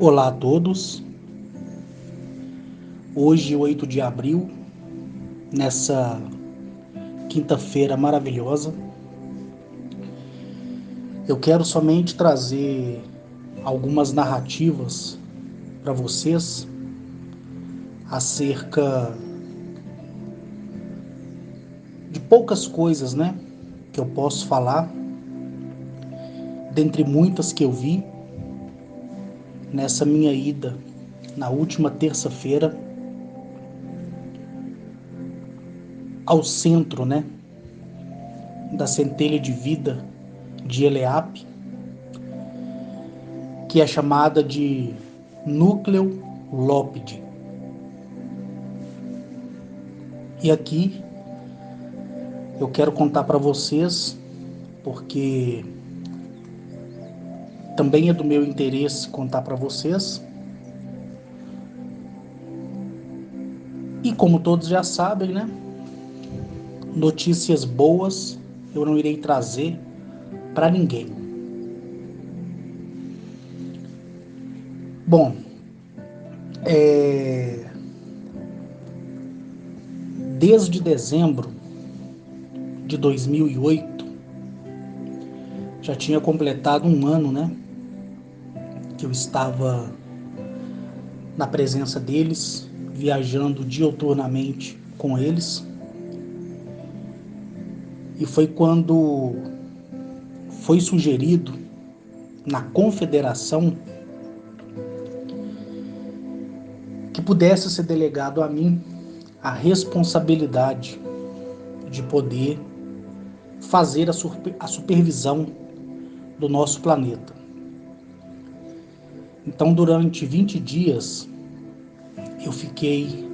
Olá a todos. Hoje, 8 de abril, nessa quinta-feira maravilhosa, eu quero somente trazer algumas narrativas para vocês acerca de poucas coisas, que eu posso falar, dentre muitas que eu vi nessa minha ida na última terça-feira ao centro, da centelha de vida de Eleap, que é chamada de Núcleo Lópide. E aqui eu quero contar para vocês, porque também é do meu interesse contar para vocês. E como todos já sabem, notícias boas eu não irei trazer para ninguém. Bom, desde dezembro de 2008, já tinha completado um ano, que eu estava na presença deles, viajando diuturnamente com eles. E foi quando foi sugerido na confederação que pudesse ser delegado a mim a responsabilidade de poder fazer a supervisão do nosso planeta. Então, durante 20 dias, eu fiquei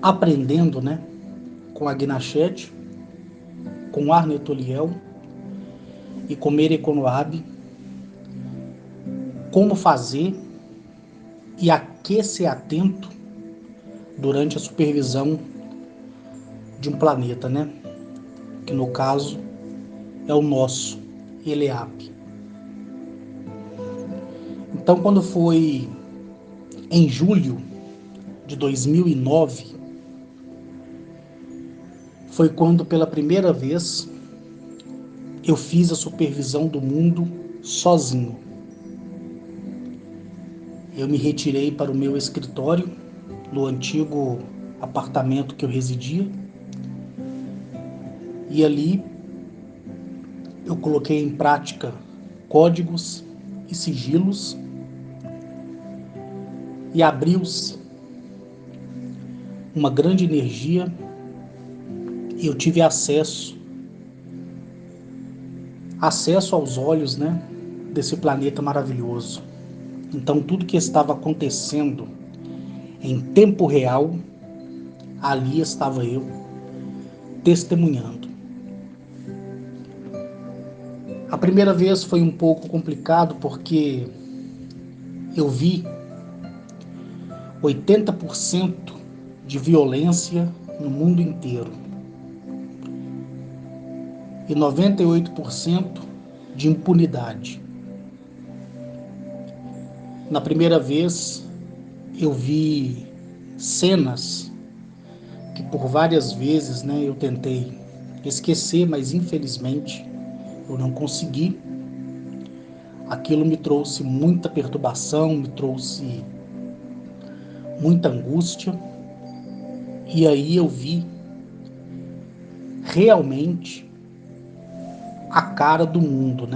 aprendendo, com a Gnachete, com Arnet Oliel e com Mere Konoabe, como fazer e a que ser atento durante a supervisão de um planeta, que no caso é o nosso, Eleap. Então, quando foi em julho de 2009, foi quando pela primeira vez eu fiz a supervisão do mundo sozinho. Eu me retirei para o meu escritório, no antigo apartamento que eu residia, e ali eu coloquei em prática códigos e sigilos, e abriu-se uma grande energia, e eu tive acesso aos olhos, desse planeta maravilhoso. Então, tudo que estava acontecendo em tempo real, ali estava eu testemunhando. A primeira vez foi um pouco complicado, porque eu vi 80% de violência no mundo inteiro e 98% de impunidade. Na primeira vez, eu vi cenas que por várias vezes, eu tentei esquecer, mas infelizmente eu não consegui. Aquilo me trouxe muita perturbação, me trouxe muita angústia. E aí eu vi realmente a cara do mundo,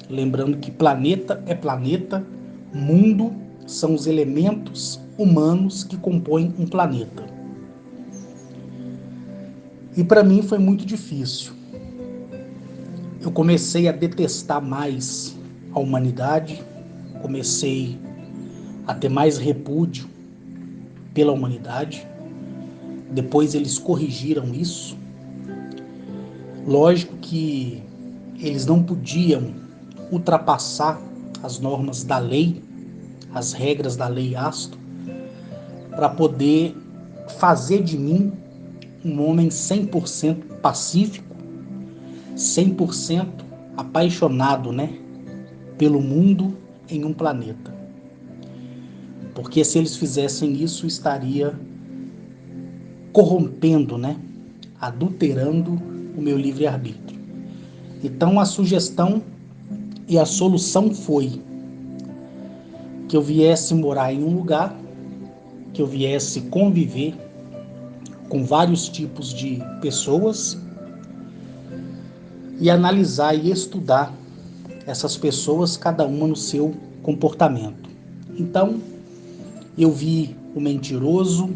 Lembrando que planeta é planeta, mundo são os elementos humanos que compõem um planeta. E para mim foi muito difícil. Eu comecei a detestar mais a humanidade, comecei a ter mais repúdio pela humanidade. Depois eles corrigiram isso. Lógico que eles não podiam ultrapassar as normas da lei, as regras da lei Asto, para poder fazer de mim um homem 100% pacífico, 100% apaixonado, pelo mundo em um planeta. porque se eles fizessem isso, estaria corrompendo, né? Adulterando o meu livre-arbítrio. Então a sugestão e a solução foi que eu viesse morar em um lugar, que eu viesse conviver com vários tipos de pessoas e analisar e estudar essas pessoas, cada uma no seu comportamento. Então, eu vi o mentiroso,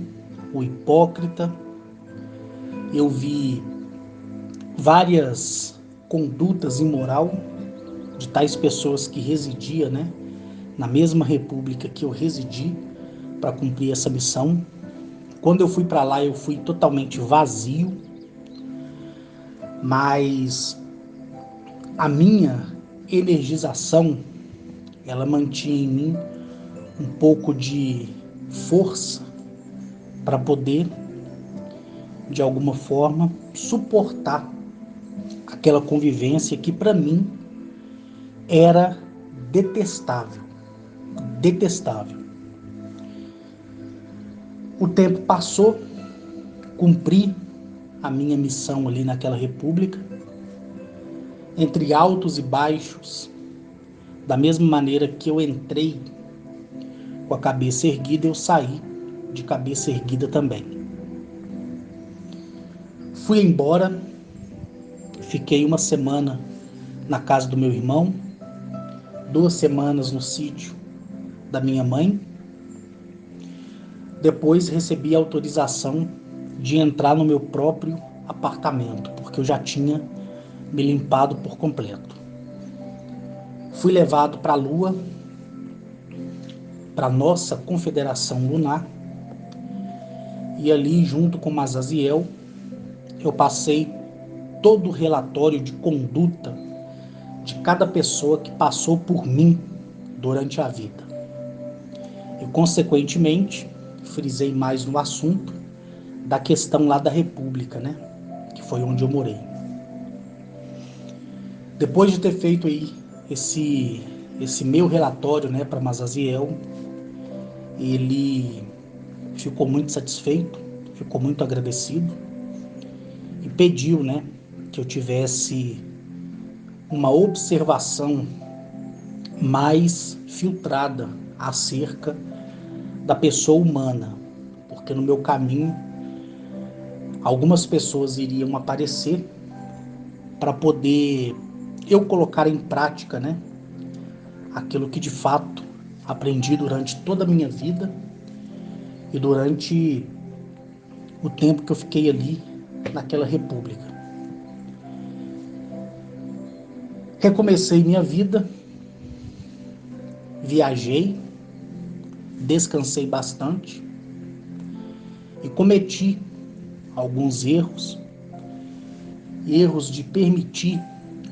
o hipócrita, eu vi várias condutas imorais de tais pessoas que residiam, né, na mesma república que eu residi para cumprir essa missão. Quando eu fui para lá, eu fui totalmente vazio, mas a minha energização, ela mantinha em mim um pouco de força para poder, de alguma forma, suportar aquela convivência que para mim era detestável, detestável. O tempo passou, cumpri a minha missão ali naquela república, entre altos e baixos, da mesma maneira que eu entrei com a cabeça erguida, eu saí de cabeça erguida também. Fui embora, fiquei uma semana na casa do meu irmão, 2 semanas no sítio da minha mãe. Depois recebi a autorização de entrar no meu próprio apartamento, porque eu já tinha me limpado por completo. Fui levado para a Lua, para a nossa Confederação Lunar, e ali, junto com Mazaziel, eu passei todo o relatório de conduta de cada pessoa que passou por mim durante a vida. E, consequentemente, frisei mais no assunto da questão lá da República, né? Que foi onde eu morei. Depois de ter feito aí esse meu relatório, né, para Mazaziel, ele ficou muito satisfeito, ficou muito agradecido e pediu, né, que eu tivesse uma observação mais filtrada acerca da pessoa humana, porque no meu caminho algumas pessoas iriam aparecer para poder eu colocar em prática, né, aquilo que de fato aprendi durante toda a minha vida e durante o tempo que eu fiquei ali naquela república. Recomecei minha vida, viajei, descansei bastante e cometi alguns erros de permitir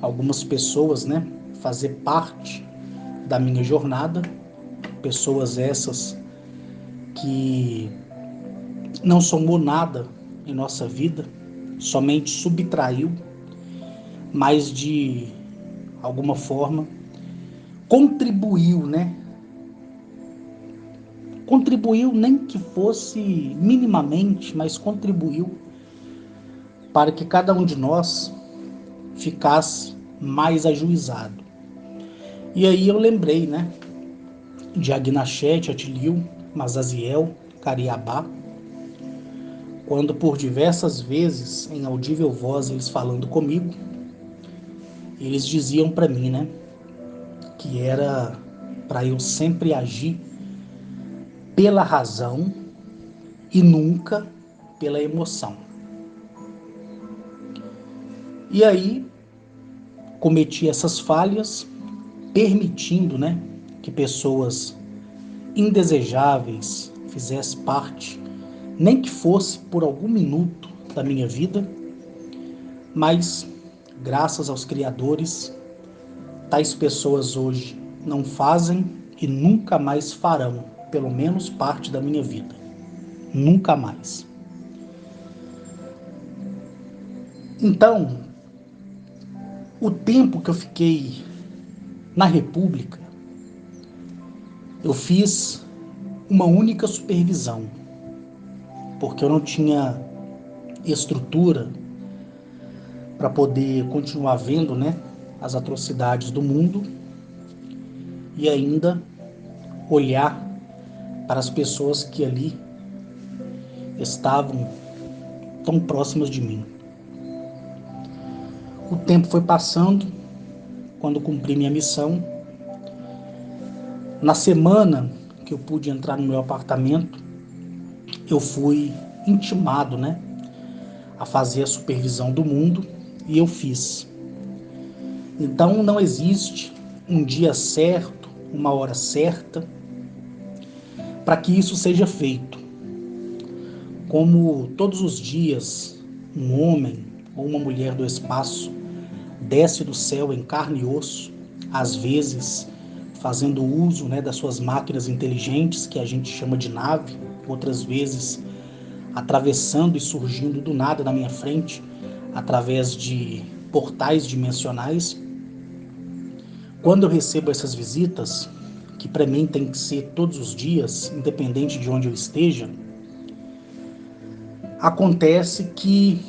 algumas pessoas, né, fazer parte da minha jornada, pessoas essas que não somou nada em nossa vida, somente subtraiu, mas de alguma forma contribuiu, né? Contribuiu, nem que fosse minimamente, mas contribuiu para que cada um de nós ficasse mais ajuizado. E aí eu lembrei, né, de Agnachete, Atilio, Mazaziel, Cariabá, quando por diversas vezes, em audível voz, eles falando comigo, eles diziam para mim, né, que era para eu sempre agir pela razão e nunca pela emoção. E aí cometi essas falhas, permitindo, né, que pessoas indesejáveis fizessem parte, nem que fosse por algum minuto da minha vida, mas graças aos criadores, tais pessoas hoje não fazem e nunca mais farão, pelo menos parte da minha vida. Nunca mais. Então, o tempo que eu fiquei na República, eu fiz uma única supervisão, porque eu não tinha estrutura para poder continuar vendo, né, as atrocidades do mundo e ainda olhar para as pessoas que ali estavam tão próximas de mim. O tempo foi passando. Quando cumpri minha missão, na semana que eu pude entrar no meu apartamento, eu fui intimado, né, a fazer a supervisão do mundo, e eu fiz. Então não existe um dia certo, uma hora certa para que isso seja feito. Como todos os dias um homem ou uma mulher do espaço desce do céu em carne e osso, às vezes fazendo uso, né, das suas máquinas inteligentes, que a gente chama de nave, outras vezes atravessando e surgindo do nada na minha frente, através de portais dimensionais. Quando eu recebo essas visitas, que para mim tem que ser todos os dias, independente de onde eu esteja, acontece que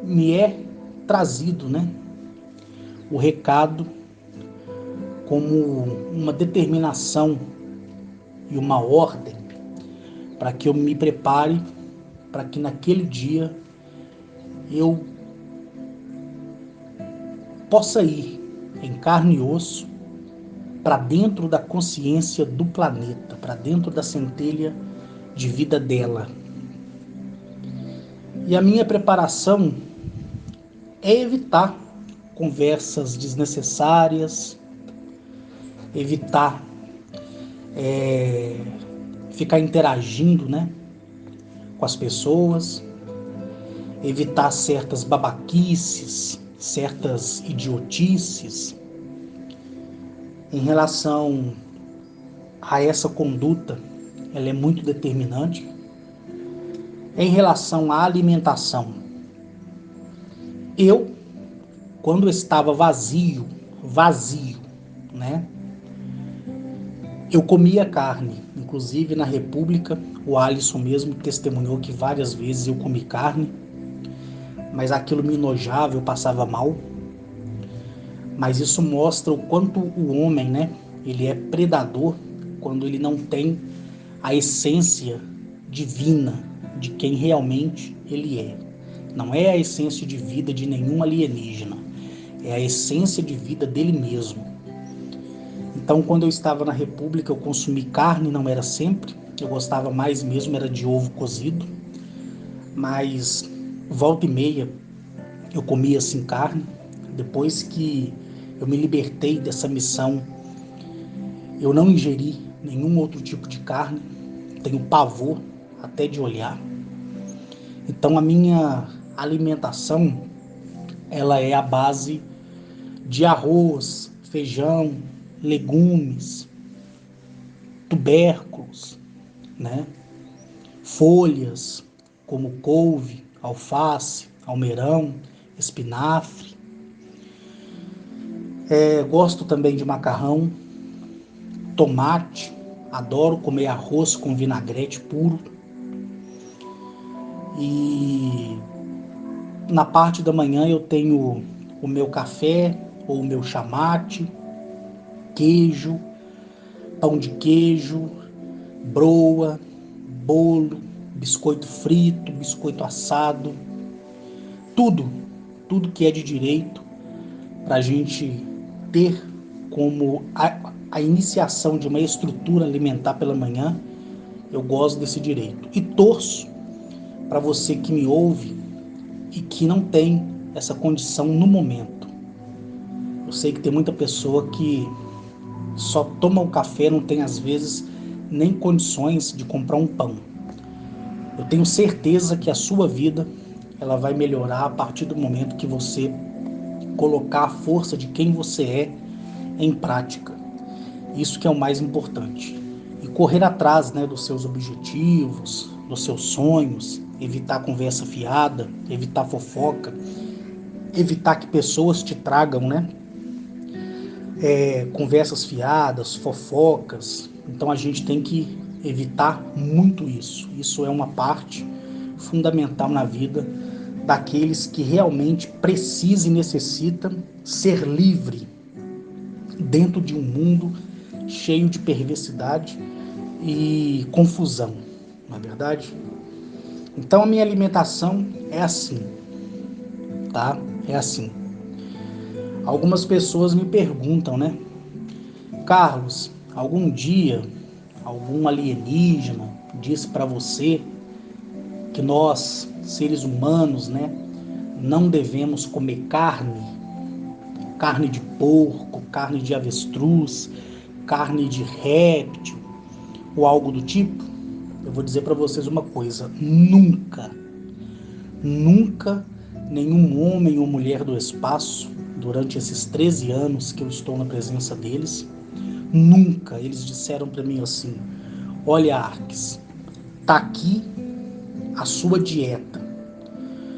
me é trazido, né, o recado como uma determinação e uma ordem para que eu me prepare, para que naquele dia eu possa ir em carne e osso para dentro da consciência do planeta, para dentro da centelha de vida dela. E a minha preparação é evitar conversas desnecessárias, evitar ficar interagindo, né, com as pessoas, evitar certas babaquices, certas idiotices. Em relação a essa conduta, ela é muito determinante. Em relação à alimentação, eu, quando estava vazio, né, eu comia carne. Inclusive na República, o Alisson mesmo testemunhou que várias vezes eu comi carne, mas aquilo me enojava, eu passava mal. Mas isso mostra o quanto o homem, né, ele é predador quando ele não tem a essência divina de quem realmente ele é. Não é a essência de vida de nenhum alienígena, é a essência de vida dele mesmo. Então, quando eu estava na República, eu consumi carne, não era sempre. Eu gostava mais mesmo, era de ovo cozido. Mas, volta e meia, eu comia assim carne. Depois que eu me libertei dessa missão, eu não ingeri nenhum outro tipo de carne. Tenho pavor até de olhar. Então, a minha alimentação, ela é a base de arroz, feijão, legumes, tubérculos, né? Folhas como couve, alface, almeirão, espinafre. Gosto também de macarrão, tomate, adoro comer arroz com vinagrete puro. E na parte da manhã eu tenho o meu café ou o meu chamate, queijo, pão de queijo, broa, bolo, biscoito frito, biscoito assado, tudo que é de direito para a gente ter como a iniciação de uma estrutura alimentar pela manhã. Eu gosto desse direito e torço para você que me ouve e que não tem essa condição no momento. Eu sei que tem muita pessoa que só toma o café, não tem às vezes nem condições de comprar um pão. Eu tenho certeza que a sua vida ela vai melhorar a partir do momento que você colocar a força de quem você é em prática. Isso que é o mais importante. E correr atrás, né, dos seus objetivos, dos seus sonhos, evitar conversa fiada, evitar fofoca, evitar que pessoas te tragam, né, conversas fiadas, fofocas. Então a gente tem que evitar muito isso. Isso é uma parte fundamental na vida daqueles que realmente precisam e necessitam ser livre dentro de um mundo cheio de perversidade e confusão, não é verdade? Então a minha alimentação é assim, tá? É assim. Algumas pessoas me perguntam, né? Carlos, algum dia algum alienígena disse para você que nós, seres humanos, né, não devemos comer carne de porco, carne de avestruz, carne de réptil ou algo do tipo? Eu vou dizer para vocês uma coisa: nunca, nunca nenhum homem ou mulher do espaço, durante esses 13 anos que eu estou na presença deles, nunca eles disseram para mim assim: olha, Arques, tá aqui a sua dieta.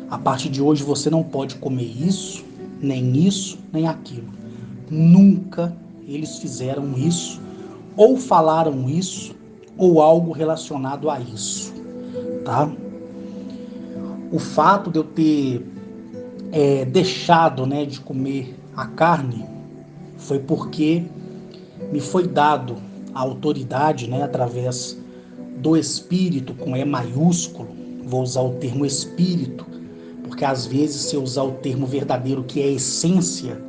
A partir de hoje você não pode comer isso, nem aquilo. Nunca eles fizeram isso, ou falaram isso, ou algo relacionado a isso, tá? O fato de eu ter deixado, né, de comer a carne foi porque me foi dado a autoridade, né, através do Espírito, com E maiúsculo. Vou usar o termo Espírito, porque às vezes se eu usar o termo verdadeiro, que é essência,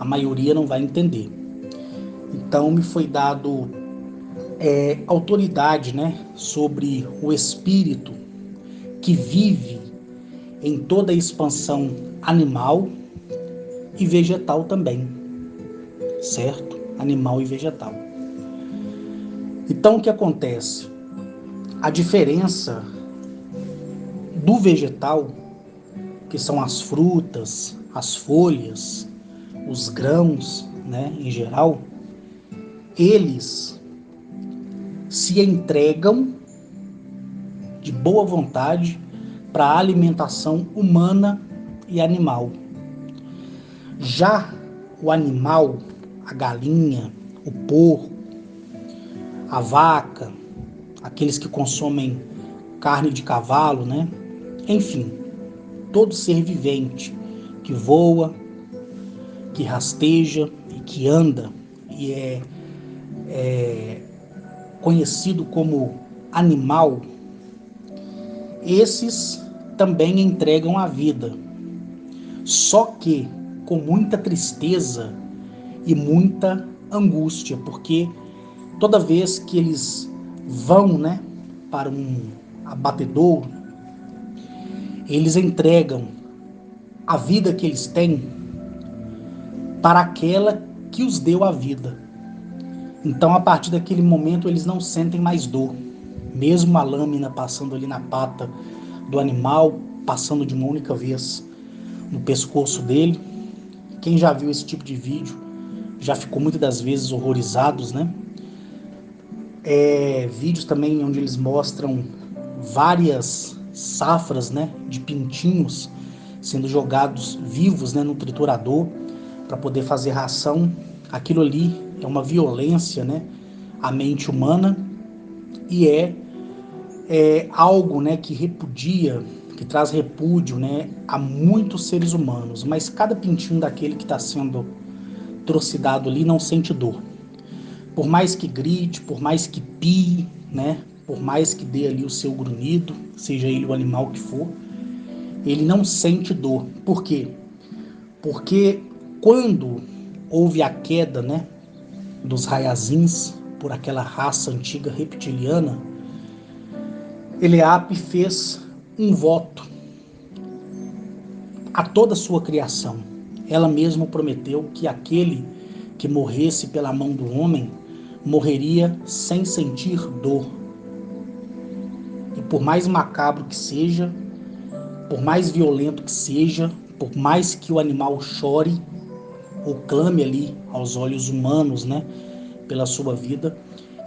a maioria não vai entender. Então me foi dado autoridade, né, sobre o Espírito que vive em toda a expansão animal e vegetal também, certo? Animal e vegetal. Então o que acontece? A diferença do vegetal, que são as frutas, as folhas, os grãos, né, em geral, eles se entregam de boa vontade para a alimentação humana e animal. Já o animal, a galinha, o porco, a vaca, aqueles que consomem carne de cavalo, né? Enfim, todo ser vivente que voa, que rasteja e que anda e é conhecido como animal, esses também entregam a vida, só que com muita tristeza e muita angústia, porque toda vez que eles vão, né, para um abatedouro, eles entregam a vida que eles têm para aquela que os deu a vida. Então, a partir daquele momento, eles não sentem mais dor. Mesmo a lâmina passando ali na pata do animal, passando de uma única vez no pescoço dele. Quem já viu esse tipo de vídeo já ficou muitas das vezes horrorizados, né? Vídeos também onde eles mostram várias safras, né, de pintinhos sendo jogados vivos, né, no triturador para poder fazer ração. Aquilo ali é uma violência, né, à mente humana e é algo, né, que repudia, que traz repúdio, né, a muitos seres humanos. Mas cada pintinho daquele que está sendo trucidado ali não sente dor. Por mais que grite, por mais que pie, né, por mais que dê ali o seu grunhido, seja ele o animal que for, ele não sente dor. Por quê? Porque quando houve a queda, né, dos Raiazins por aquela raça antiga reptiliana, Eleape fez um voto a toda a sua criação. Ela mesma prometeu que aquele que morresse pela mão do homem morreria sem sentir dor. E por mais macabro que seja, por mais violento que seja, por mais que o animal chore ou clame ali aos olhos humanos, né, pela sua vida,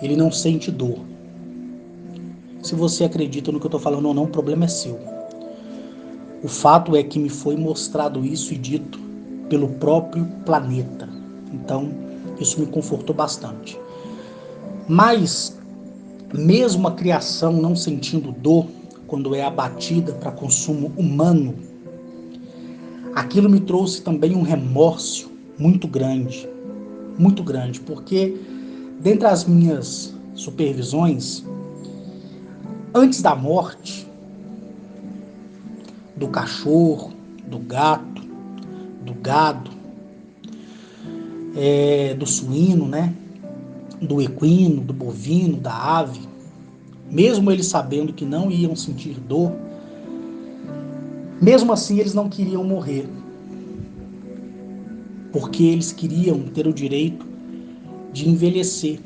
ele não sente dor. Se você acredita no que eu estou falando ou não, o problema é seu. O fato é que me foi mostrado isso e dito pelo próprio planeta. Então, isso me confortou bastante. Mas Mesmo a criação não sentindo dor quando é abatida para consumo humano, aquilo me trouxe também um remorso muito grande, porque dentre as minhas supervisões, antes da morte do cachorro, do gato, do gado, do suíno, né? Do equino, do bovino, da ave, mesmo eles sabendo que não iam sentir dor, mesmo assim eles não queriam morrer, porque eles queriam ter o direito de envelhecer.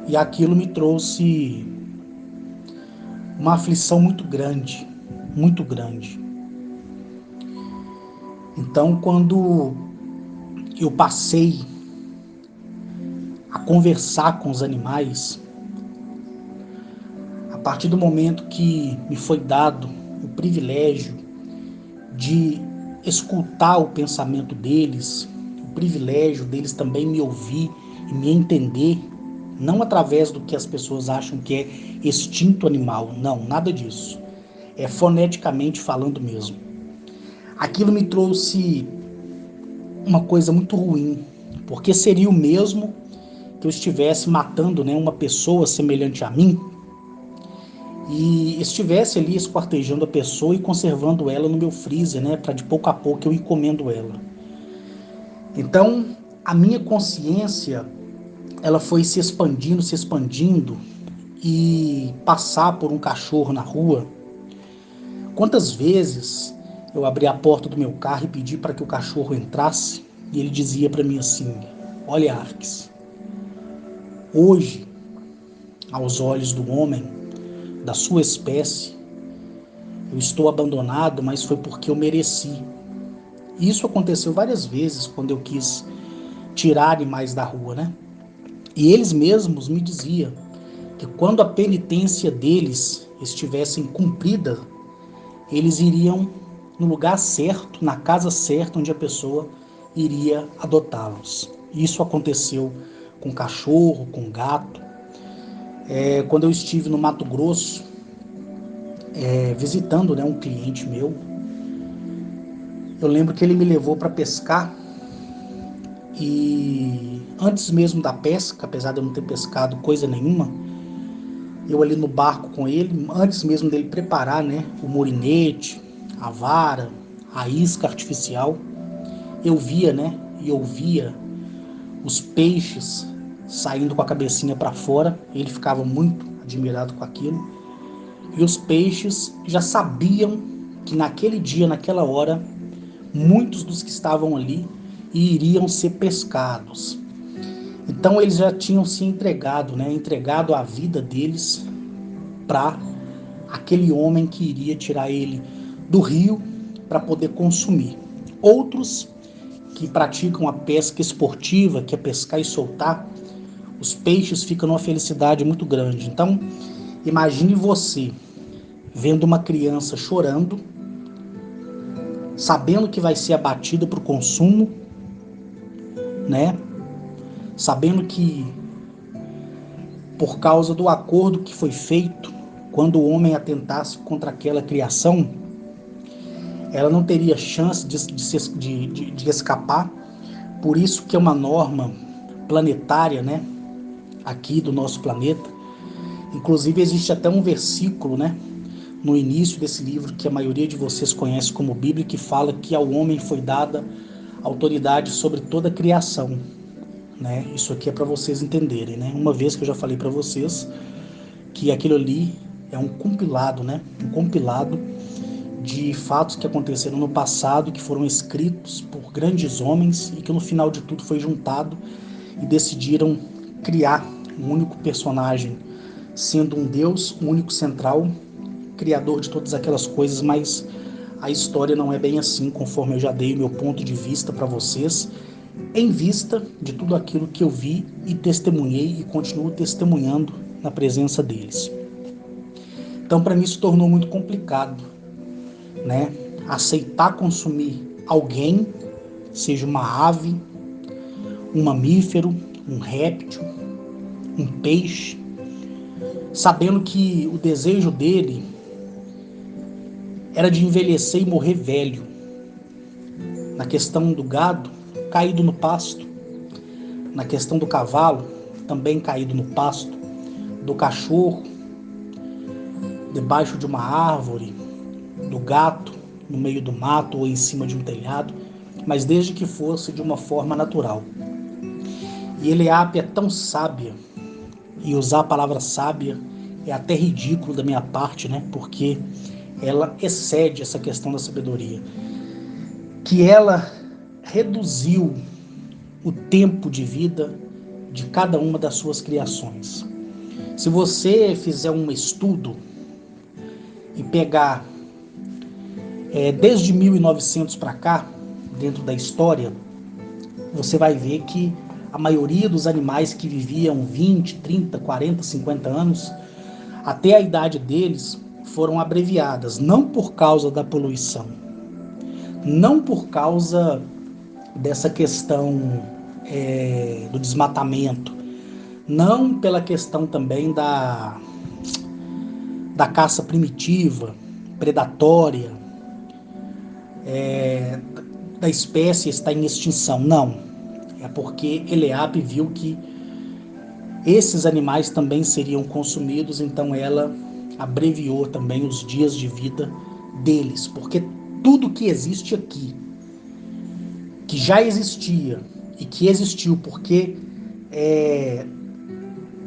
E aquilo me trouxe uma aflição muito grande, muito grande. Então, quando eu passei a conversar com os animais, a partir do momento que me foi dado o privilégio de escutar o pensamento deles, o privilégio deles também me ouvir e me entender, não através do que as pessoas acham que é instinto animal, não, nada disso. É foneticamente falando mesmo. Aquilo me trouxe uma coisa muito ruim, porque seria o mesmo que eu estivesse matando, né, uma pessoa semelhante a mim e estivesse ali esquartejando a pessoa e conservando ela no meu freezer, né, para de pouco a pouco eu ir comendo ela. Então, a minha consciência, ela foi se expandindo e passar por um cachorro na rua. Quantas vezes eu abri a porta do meu carro e pedi para que o cachorro entrasse e ele dizia para mim assim: olha, Arques, hoje, aos olhos do homem, da sua espécie, eu estou abandonado, mas foi porque eu mereci. Isso aconteceu várias vezes quando eu quis tirar animais da rua, né? E eles mesmos me diziam que quando a penitência deles estivesse cumprida, eles iriam no lugar certo, na casa certa, onde a pessoa iria adotá-los. Isso aconteceu com cachorro, com gato. Quando eu estive no Mato Grosso, visitando, né, um cliente meu, eu lembro que ele me levou para pescar e antes mesmo da pesca, apesar de eu não ter pescado coisa nenhuma, eu ali no barco com ele, antes mesmo dele preparar, né, o molinete, a vara, a isca artificial, eu via, né, e ouvia os peixes saindo com a cabecinha para fora. Ele ficava muito admirado com aquilo. E os peixes já sabiam que naquele dia, naquela hora, muitos dos que estavam ali iriam ser pescados. Então eles já tinham se entregado, né, entregado a vida deles para aquele homem que iria tirar ele do rio para poder consumir. Outros que praticam a pesca esportiva, que é pescar e soltar, os peixes ficam numa felicidade muito grande. Então, imagine você vendo uma criança chorando, sabendo que vai ser abatida para o consumo, né? Sabendo que por causa do acordo que foi feito, quando o homem atentasse contra aquela criação, ela não teria chance de escapar. Por isso que é uma norma planetária, né, aqui do nosso planeta. Inclusive existe até um versículo, né, no início desse livro que a maioria de vocês conhece como Bíblia, que fala que ao homem foi dada autoridade sobre toda a criação, né? Isso aqui é para vocês entenderem, né? Uma vez que eu já falei para vocês que aquilo ali é um compilado, né? Um compilado de fatos que aconteceram no passado e que foram escritos por grandes homens e que no final de tudo foi juntado e decidiram criar um único personagem, sendo um Deus único central, criador de todas aquelas coisas, mas a história não é bem assim, conforme eu já dei o meu ponto de vista para vocês. em vista de tudo aquilo que eu vi e testemunhei e continuo testemunhando na presença deles. Então, para mim, se tornou muito complicado, né? Aceitar consumir alguém, seja uma ave, um mamífero, um réptil, um peixe, sabendo que o desejo dele era de envelhecer e morrer velho. Na questão do gado, caído no pasto. Na questão do cavalo, também caído no pasto. Do cachorro, debaixo de uma árvore. Do gato, no meio do mato ou em cima de um telhado, mas desde que fosse de uma forma natural. E Eliape é tão sábia, e usar a palavra sábia é até ridículo da minha parte, né? Porque ela excede essa questão da sabedoria. Que ela reduziu o tempo de vida de cada uma das suas criações. Se você fizer um estudo e pegar desde 1900 para cá, dentro da história, você vai ver que a maioria dos animais que viviam 20, 30, 40, 50 anos, até a idade deles, foram abreviadas, não por causa da poluição, não por causa dessa questão do desmatamento, não pela questão também da caça primitiva, predatória, da espécie estar em extinção, não. É porque Eliape viu que esses animais também seriam consumidos, então ela abreviou também os dias de vida deles, porque tudo que existe aqui, que já existia e que existiu porque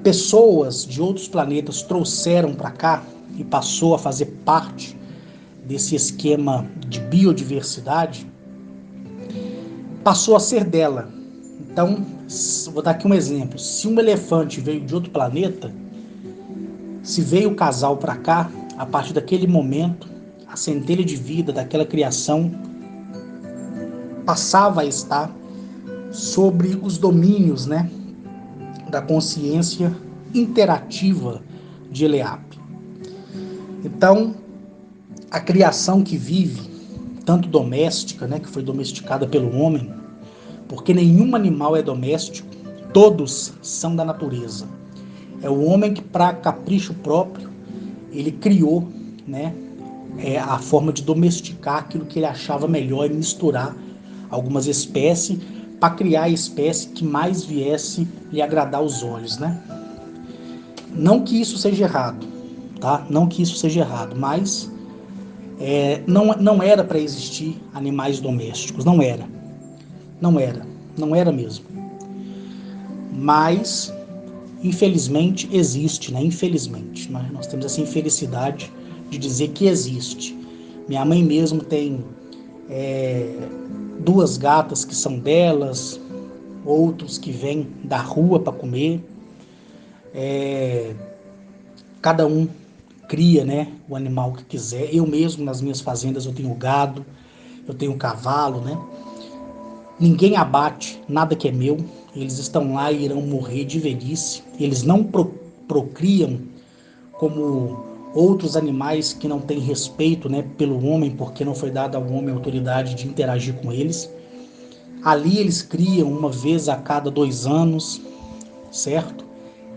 pessoas de outros planetas trouxeram para cá e passou a fazer parte desse esquema de biodiversidade, passou a ser dela. Então, vou dar aqui um exemplo. Se um elefante veio de outro planeta, se veio o casal para cá, a partir daquele momento, a centelha de vida daquela criação passava a estar sobre os domínios, né, da consciência interativa de Eliape. Então, a criação que vive, tanto doméstica, né, que foi domesticada pelo homem, porque nenhum animal é doméstico, todos são da natureza. É o homem que, para capricho próprio, ele criou, né, a forma de domesticar aquilo que ele achava melhor e misturar algumas espécies para criar a espécie que mais viesse lhe agradar os olhos, né? Não que isso seja errado, tá? Não que isso seja errado, mas não era para existir animais domésticos, não era mesmo. Mas, infelizmente, existe, né? Infelizmente, nós temos essa infelicidade de dizer que existe. Minha mãe mesmo tem 2 gatas que são delas, outros que vêm da rua para comer. Cada um cria, né, o animal que quiser. Eu mesmo, nas minhas fazendas, eu tenho gado, eu tenho cavalo, né? Ninguém abate nada que é meu. Eles estão lá e irão morrer de velhice. Eles não procriam como outros animais que não têm respeito, né, pelo homem, porque não foi dada ao homem a autoridade de interagir com eles. Ali eles criam uma vez a cada 2 anos, certo?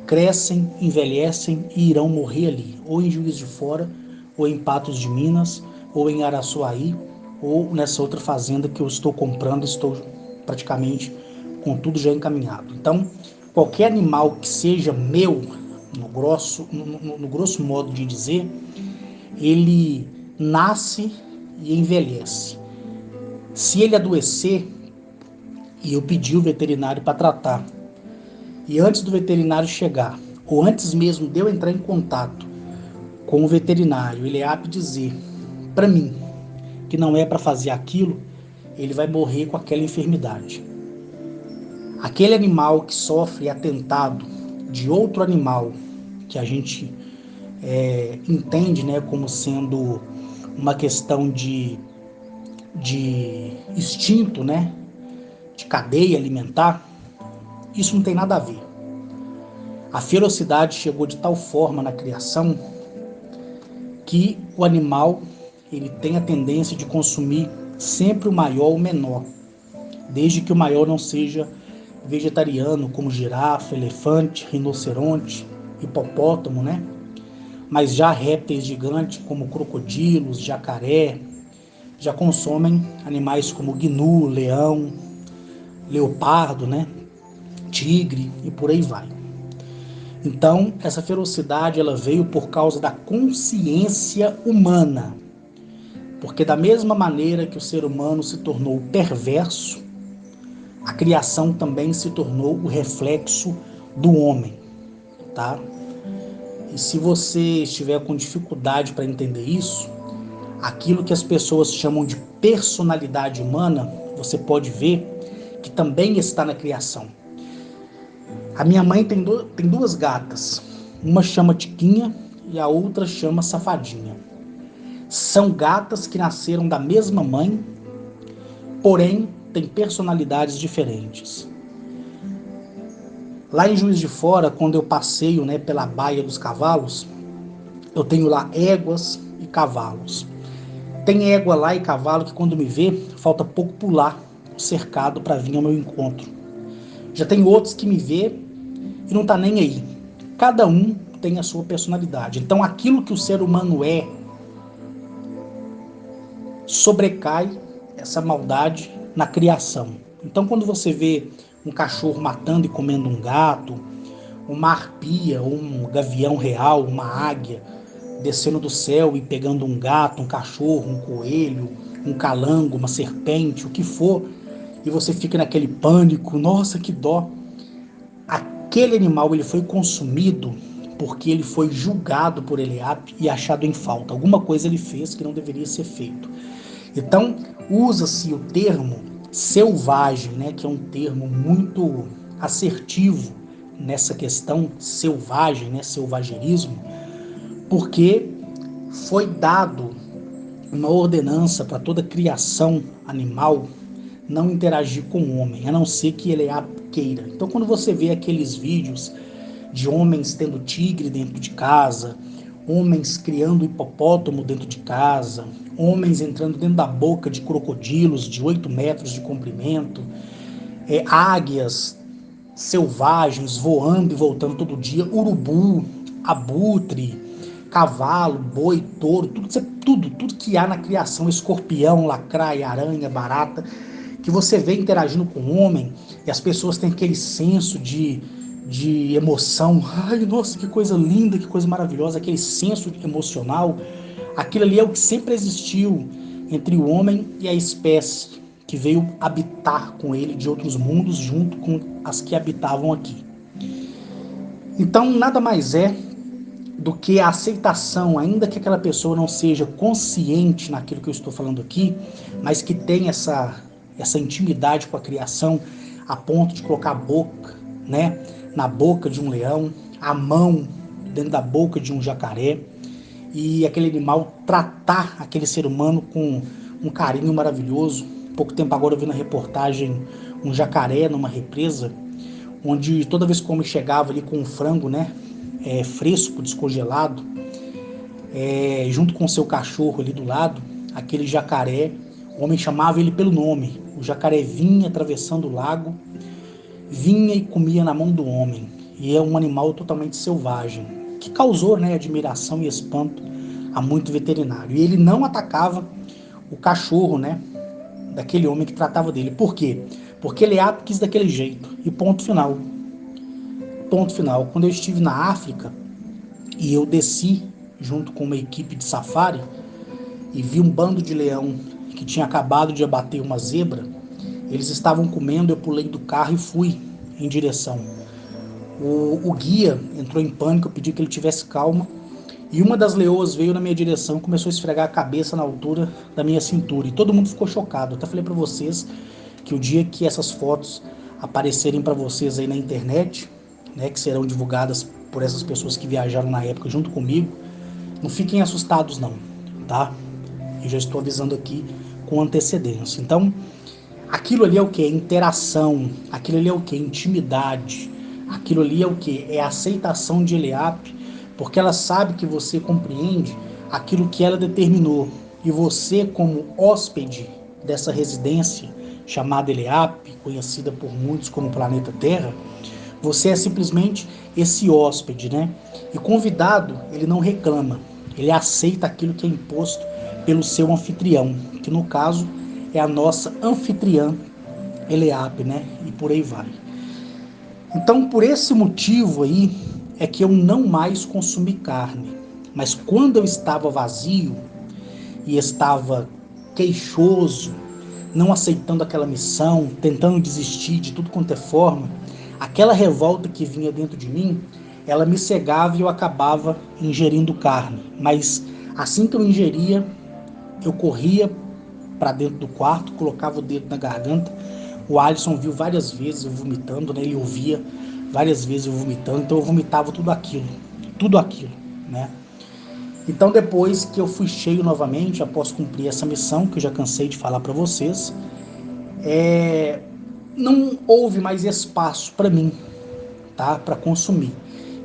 Crescem, envelhecem e irão morrer ali, ou em Juiz de Fora, ou em Patos de Minas, ou em Araçuaí, ou nessa outra fazenda que eu estou comprando, estou praticamente com tudo já encaminhado. Então, qualquer animal que seja meu, no grosso modo de dizer, ele nasce e envelhece. Se ele adoecer, e eu pedi o veterinário para tratar, e antes do veterinário chegar, ou antes mesmo de eu entrar em contato com o veterinário, Eliape dizer para mim que não é para fazer aquilo, ele vai morrer com aquela enfermidade. Aquele animal que sofre atentado de outro animal, que a gente entende, né, como sendo uma questão de instinto, né, de de cadeia alimentar, isso não tem nada a ver. A ferocidade chegou de tal forma na criação que o animal ele tem a tendência de consumir sempre o maior ou o menor, desde que o maior não seja vegetariano, como girafa, elefante, rinoceronte, hipopótamo, né? Mas já répteis gigantes como crocodilos, jacaré, já consomem animais como gnu, leão, leopardo, né? Tigre e por aí vai. Então, essa ferocidade ela veio por causa da consciência humana. Porque da mesma maneira que o ser humano se tornou perverso, a criação também se tornou o reflexo do homem, tá? E se você estiver com dificuldade para entender isso, aquilo que as pessoas chamam de personalidade humana, você pode ver que também está na criação. A minha mãe tem duas gatas, uma chama Tiquinha e a outra chama Safadinha. São gatas que nasceram da mesma mãe, porém têm personalidades diferentes. Lá em Juiz de Fora, quando eu passeio, né, pela Baía dos Cavalos, eu tenho lá éguas e cavalos. Tem égua lá e cavalo que quando me vê, falta pouco pular o cercado para vir ao meu encontro. Já tem outros que me vê e não tá nem aí. Cada um tem a sua personalidade. Então aquilo que o ser humano é, sobrecai essa maldade na criação. Então quando você vê um cachorro matando e comendo um gato, uma arpia, um gavião real, uma águia descendo do céu e pegando um gato, um cachorro, um coelho, um calango, uma serpente, o que for, e você fica naquele pânico, nossa, que dó. Aquele animal ele foi consumido porque ele foi julgado por Eliabe e achado em falta. Alguma coisa ele fez que não deveria ser feito. Então, usa-se o termo selvagem, né, que é um termo muito assertivo nessa questão selvagem, né, selvagerismo, porque foi dado uma ordenança para toda criação animal não interagir com o homem, a não ser que ele a queira. Então, quando você vê aqueles vídeos de homens tendo tigre dentro de casa, homens criando hipopótamo dentro de casa, homens entrando dentro da boca de crocodilos de 8 metros de comprimento, águias selvagens voando e voltando todo dia, urubu, abutre, cavalo, boi, touro, tudo que há na criação, escorpião, lacraia, aranha, barata, que você vê interagindo com o homem e as pessoas têm aquele senso de emoção. Ai, nossa, que coisa linda, que coisa maravilhosa, aquele senso emocional. Aquilo ali é o que sempre existiu entre o homem e a espécie que veio habitar com ele de outros mundos junto com as que habitavam aqui. Então, nada mais é do que a aceitação, ainda que aquela pessoa não seja consciente naquilo que eu estou falando aqui, mas que tem essa intimidade com a criação a ponto de colocar a boca, né, na boca de um leão, a mão dentro da boca de um jacaré, e aquele animal tratar aquele ser humano com um carinho maravilhoso. Pouco tempo agora eu vi na reportagem um jacaré numa represa, onde toda vez que o homem chegava ali com um frango, né, fresco, descongelado, junto com o seu cachorro ali do lado, aquele jacaré, o homem chamava ele pelo nome. O jacaré vinha atravessando o lago, vinha e comia na mão do homem. E é um animal totalmente selvagem, que causou, né, admiração e espanto a muito veterinário. E ele não atacava o cachorro, né, daquele homem que tratava dele. Por quê? Porque ele quis daquele jeito. E ponto final. Ponto final. Quando eu estive na África e eu desci junto com uma equipe de safari e vi um bando de leão que tinha acabado de abater uma zebra, eles estavam comendo, eu pulei do carro e fui em direção. O guia entrou em pânico, eu pedi que ele tivesse calma, e uma das leoas veio na minha direção e começou a esfregar a cabeça na altura da minha cintura, e todo mundo ficou chocado. Eu até falei para vocês que o dia que essas fotos aparecerem para vocês aí na internet, né, que serão divulgadas por essas pessoas que viajaram na época junto comigo, não fiquem assustados não, tá? Eu já estou avisando aqui com antecedência. Então, Aquilo ali é o que? É interação. Aquilo ali é o que? Intimidade. Aquilo ali é o que? É aceitação de Eleap, porque ela sabe que você compreende aquilo que ela determinou. E você, como hóspede dessa residência chamada Eleap, conhecida por muitos como Planeta Terra, você é simplesmente esse hóspede, né? E convidado, ele não reclama, ele aceita aquilo que é imposto pelo seu anfitrião, que no caso é a nossa anfitriã Eleap, né? E por aí vai. Então, por esse motivo aí, é que eu não mais consumi carne. Mas quando eu estava vazio e estava queixoso, não aceitando aquela missão, tentando desistir de tudo quanto é forma, aquela revolta que vinha dentro de mim, ela me cegava e eu acabava ingerindo carne. Mas assim que eu ingeria, eu corria para dentro do quarto, colocava o dedo na garganta. O Alisson viu várias vezes eu vomitando, né? Ele ouvia várias vezes eu vomitando, então eu vomitava tudo aquilo, né? Então depois que eu fui cheio novamente, após cumprir essa missão, que eu já cansei de falar para vocês, não houve mais espaço para mim, tá? Para consumir.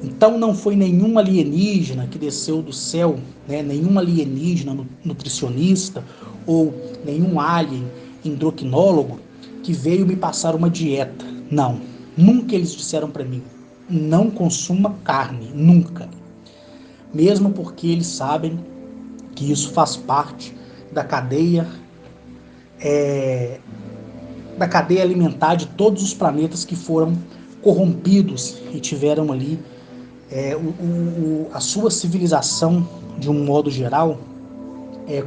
Então não foi nenhum alienígena que desceu do céu, né? Nenhum alienígena nutricionista ou nenhum alien endocrinólogo que veio me passar uma dieta. Não, nunca eles disseram para mim, não consuma carne, nunca. Mesmo porque eles sabem que isso faz parte da cadeia alimentar de todos os planetas que foram corrompidos e tiveram ali a sua civilização, de um modo geral,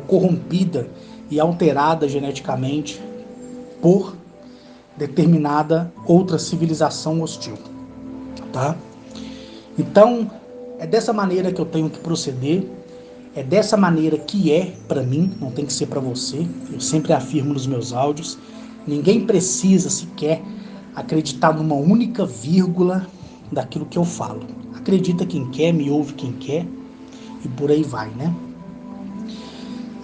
corrompida e alterada geneticamente por determinada outra civilização hostil, tá? Então, é dessa maneira que eu tenho que proceder, é dessa maneira que é para mim, não tem que ser para você. Eu sempre afirmo nos meus áudios, ninguém precisa sequer acreditar numa única vírgula daquilo que eu falo. Acredita quem quer, me ouve quem quer e por aí vai, né?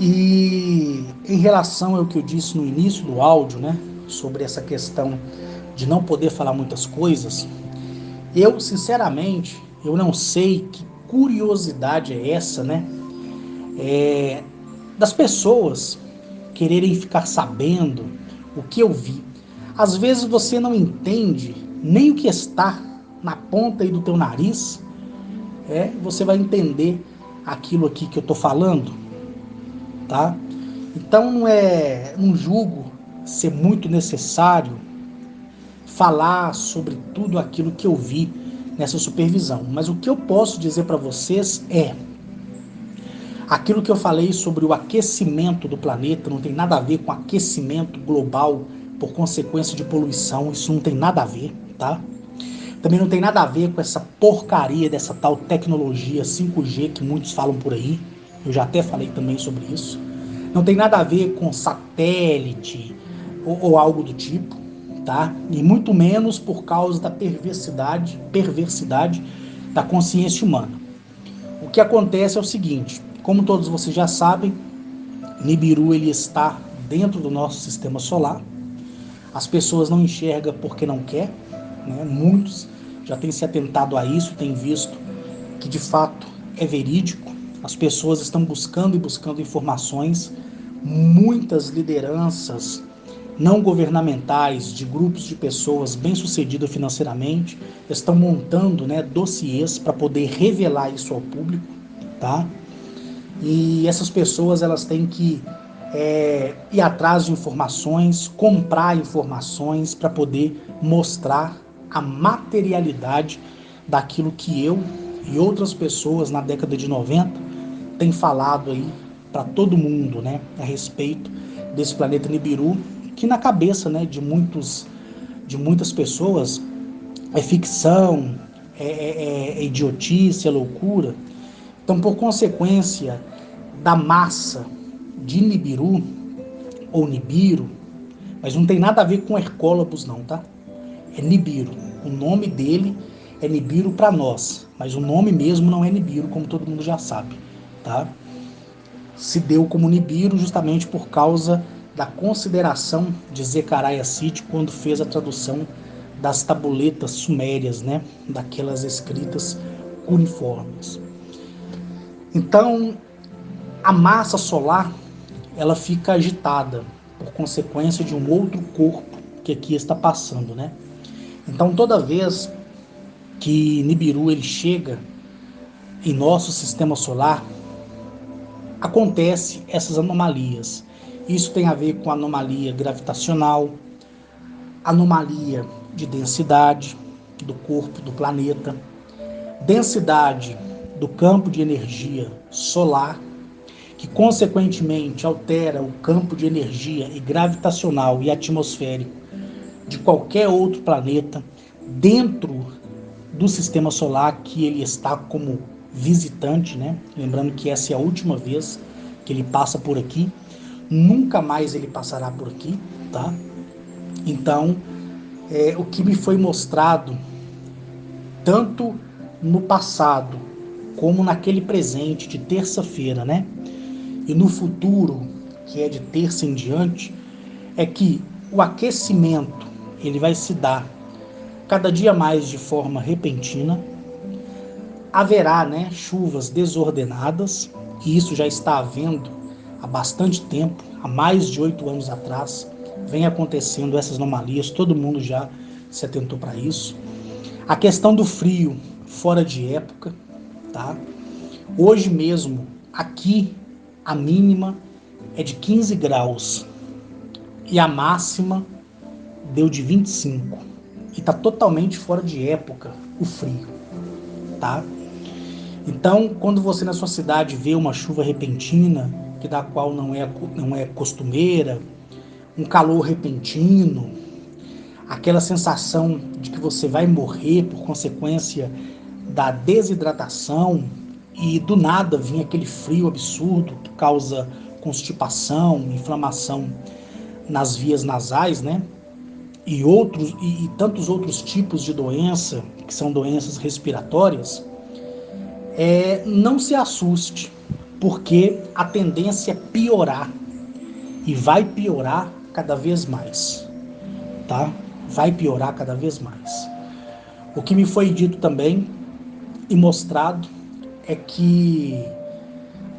E em relação ao que eu disse no início do áudio, né, sobre essa questão de não poder falar muitas coisas, eu, sinceramente, eu não sei que curiosidade é essa, né, das pessoas quererem ficar sabendo o que eu vi. Às vezes você não entende nem o que está na ponta aí do teu nariz, você vai entender aquilo aqui que eu estou falando, tá? Então não julgo ser muito necessário falar sobre tudo aquilo que eu vi nessa supervisão, mas o que eu posso dizer para vocês é aquilo que eu falei sobre o aquecimento do planeta. Não tem nada a ver com aquecimento global por consequência de poluição, isso não tem nada a ver, tá? Também não tem nada a ver com essa porcaria dessa tal tecnologia 5G que muitos falam por aí. Eu já até falei também sobre isso. Não tem nada a ver com satélite ou algo do tipo, tá? E muito menos por causa da perversidade da consciência humana. O que acontece é o seguinte, como todos vocês já sabem, Nibiru ele está dentro do nosso sistema solar. As pessoas não enxergam porque não quer, né? Muitos já têm se atentado a isso, têm visto que de fato é verídico. As pessoas estão buscando e buscando informações. Muitas lideranças não governamentais de grupos de pessoas bem-sucedidas financeiramente estão montando, né, dossiês para poder revelar isso ao público, tá? E essas pessoas elas têm que ir atrás de informações, comprar informações para poder mostrar a materialidade daquilo que eu e outras pessoas na década de 90 têm falado aí para todo mundo, né, a respeito desse planeta Nibiru, que na cabeça, né, de muitas pessoas é ficção, é idiotice, é loucura. Então, por consequência da massa de Nibiru, ou Nibiru, mas não tem nada a ver com Hercólabus não, tá? É Nibiru. O nome dele é Nibiru para nós, mas o nome mesmo não é Nibiru, como todo mundo já sabe, tá? Se deu como Nibiru justamente por causa da consideração de Zecharia Sitchin quando fez a tradução das tabuletas sumérias, né? Daquelas escritas cuneiformes. Então, a massa solar, ela fica agitada por consequência de um outro corpo que aqui está passando, né? Então, toda vez que Nibiru ele chega em nosso sistema solar, acontece essas anomalias. Isso tem a ver com anomalia gravitacional, anomalia de densidade do corpo do planeta, densidade do campo de energia solar, que consequentemente altera o campo de energia e gravitacional e atmosférico de qualquer outro planeta dentro do sistema solar que ele está como visitante, né? Lembrando que essa é a última vez que ele passa por aqui, nunca mais ele passará por aqui, tá? Então, o que me foi mostrado tanto no passado como naquele presente de terça-feira, né? E no futuro, que é de terça em diante, é que o aquecimento ele vai se dar cada dia mais de forma repentina. Haverá, né, chuvas desordenadas, e isso já está havendo há bastante tempo, há mais de 8 anos atrás, vem acontecendo essas anomalias, todo mundo já se atentou para isso. A questão do frio fora de época, tá? Hoje mesmo, aqui, a mínima é de 15 graus e a máxima deu de 25. E está totalmente fora de época o frio, tá? Então, quando você na sua cidade vê uma chuva repentina, que da qual não é costumeira, um calor repentino, aquela sensação de que você vai morrer por consequência da desidratação e do nada vir aquele frio absurdo que causa constipação, inflamação nas vias nasais, né? E tantos outros tipos de doença, que são doenças respiratórias, não se assuste, porque a tendência é piorar e vai piorar cada vez mais, tá? Vai piorar cada vez mais. O que me foi dito também e mostrado é que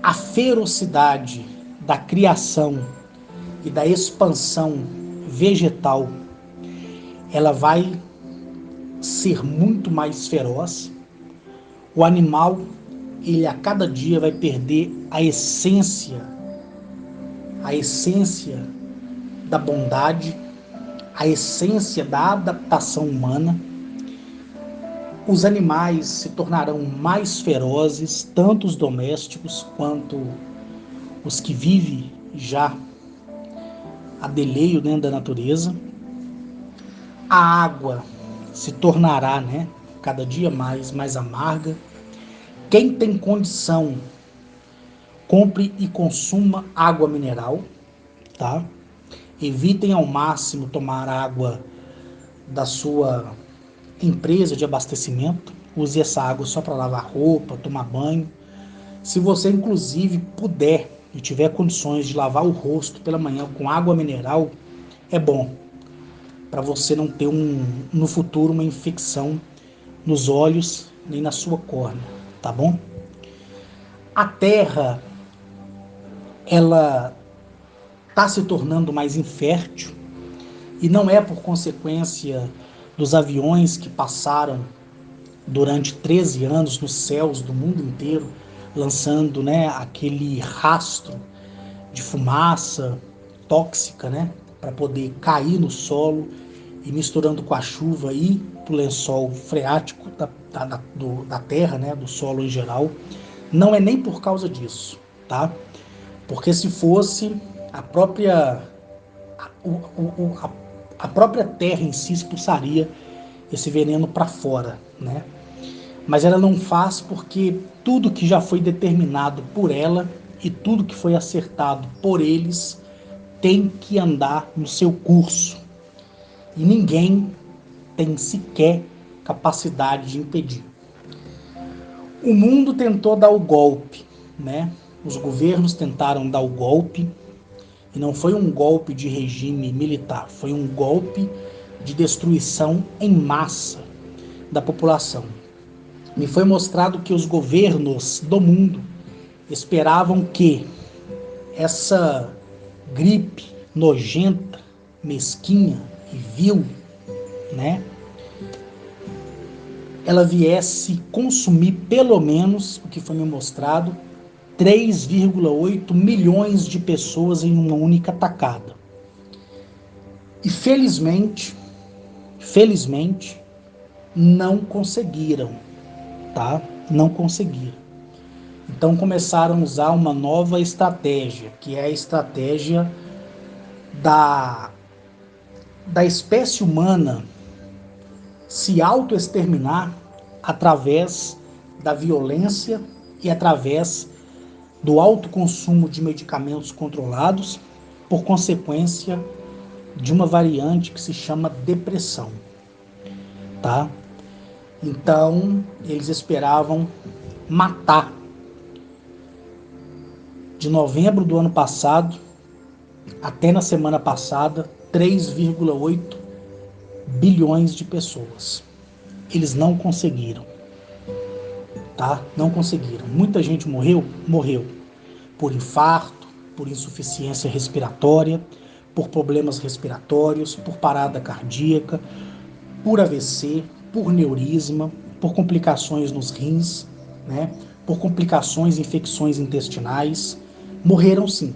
a ferocidade da criação e da expansão vegetal, ela vai ser muito mais feroz. O animal, ele a cada dia vai perder a essência da bondade, a essência da adaptação humana. Os animais se tornarão mais ferozes, tanto os domésticos quanto os que vivem já a deleio dentro da natureza. A água se tornará, né, cada dia mais amarga. Quem tem condição, compre e consuma água mineral, tá? Evitem ao máximo tomar água da sua empresa de abastecimento. Use essa água só para lavar roupa, tomar banho. Se você, inclusive, puder e tiver condições de lavar o rosto pela manhã com água mineral, é bom, para você não ter no futuro uma infecção nos olhos nem na sua córnea, tá bom? A Terra, ela está se tornando mais infértil e não é por consequência dos aviões que passaram durante 13 anos nos céus do mundo inteiro, lançando, né, aquele rastro de fumaça tóxica, né, para poder cair no solo e misturando com a chuva e do lençol freático da terra, né, do solo em geral. Não é nem por causa disso, tá? Porque se fosse a própria terra em si expulsaria esse veneno para fora, né? Mas ela não faz porque tudo que já foi determinado por ela e tudo que foi acertado por eles tem que andar no seu curso. E ninguém tem sequer capacidade de impedir. O mundo tentou dar o golpe, né? Os governos tentaram dar o golpe E não foi um golpe de regime militar, foi um golpe de destruição em massa da população. Me foi mostrado que os governos do mundo esperavam que essa gripe nojenta, mesquinha e vil, né, ela viesse consumir pelo menos, o que foi me mostrado, 3,8 milhões de pessoas em uma única tacada. E felizmente, não conseguiram, tá? Não conseguiram. Então começaram a usar uma nova estratégia, que é a estratégia da espécie humana se autoexterminar através da violência e através do alto consumo de medicamentos controlados, por consequência de uma variante que se chama depressão, tá? Então, eles esperavam matar de novembro do ano passado até na semana passada 3,8 bilhões de pessoas. Eles não conseguiram, tá? Não conseguiram. Muita gente morreu por infarto, por insuficiência respiratória, por problemas respiratórios, por parada cardíaca, por AVC, por neurisma, por complicações nos rins, né? Por complicações, infecções intestinais. Morreram sim.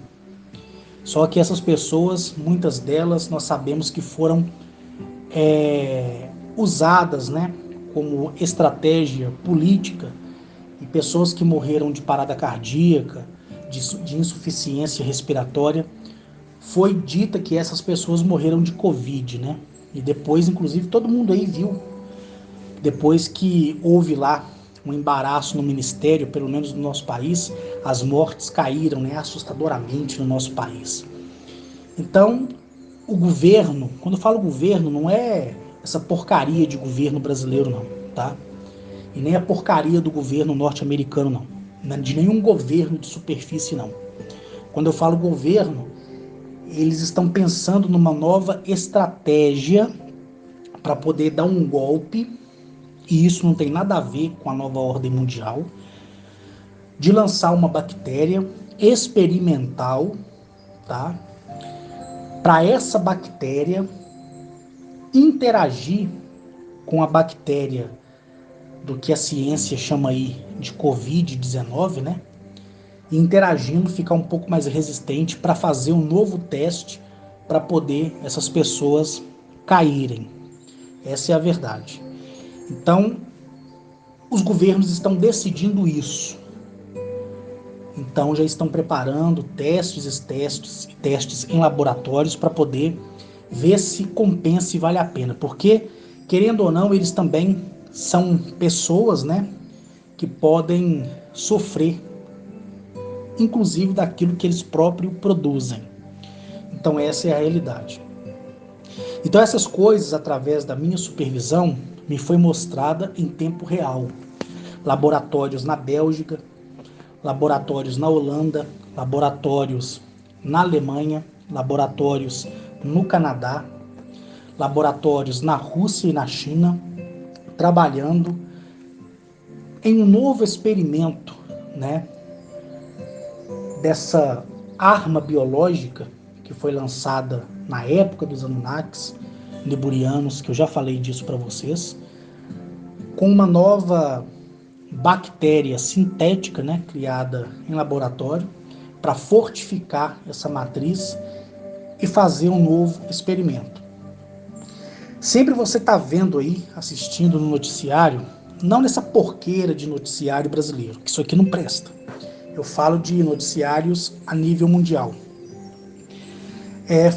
Só que essas pessoas, muitas delas, nós sabemos que foram usadas, né, como estratégia política, e pessoas que morreram de parada cardíaca, de insuficiência respiratória, foi dita que essas pessoas morreram de Covid, né? E depois, inclusive, todo mundo aí viu, depois que houve lá um embaraço no ministério, pelo menos no nosso país, as mortes caíram, né, assustadoramente no nosso país. Então, o governo, quando eu falo governo, não é essa porcaria de governo brasileiro, não, tá? E nem a porcaria do governo norte-americano, não. Não é de nenhum governo de superfície, não. Quando eu falo governo, eles estão pensando numa nova estratégia para poder dar um golpe, e isso não tem nada a ver com a nova ordem mundial, de lançar uma bactéria experimental, tá? Para essa bactéria interagir com a bactéria do que a ciência chama aí de Covid-19, né? E interagindo ficar um pouco mais resistente para fazer um novo teste para poder essas pessoas caírem. Essa é a verdade. Então, os governos estão decidindo isso. Então, já estão preparando testes em laboratórios para poder ver se compensa e vale a pena. Porque, querendo ou não, eles também são pessoas, né, que podem sofrer, inclusive daquilo que eles próprios produzem. Então, essa é a realidade. Então, essas coisas, através da minha supervisão, me foi mostrada em tempo real. Laboratórios na Bélgica, laboratórios na Holanda, laboratórios na Alemanha, laboratórios no Canadá, laboratórios na Rússia e na China, trabalhando em um novo experimento, né, dessa arma biológica que foi lançada na época dos Anunnakis, Leburianos, que eu já falei disso para vocês, com uma nova bactéria sintética, né, criada em laboratório, para fortificar essa matriz e fazer um novo experimento. Sempre você está vendo aí, assistindo no noticiário, não nessa porqueira de noticiário brasileiro, que isso aqui não presta. Eu falo de noticiários a nível mundial.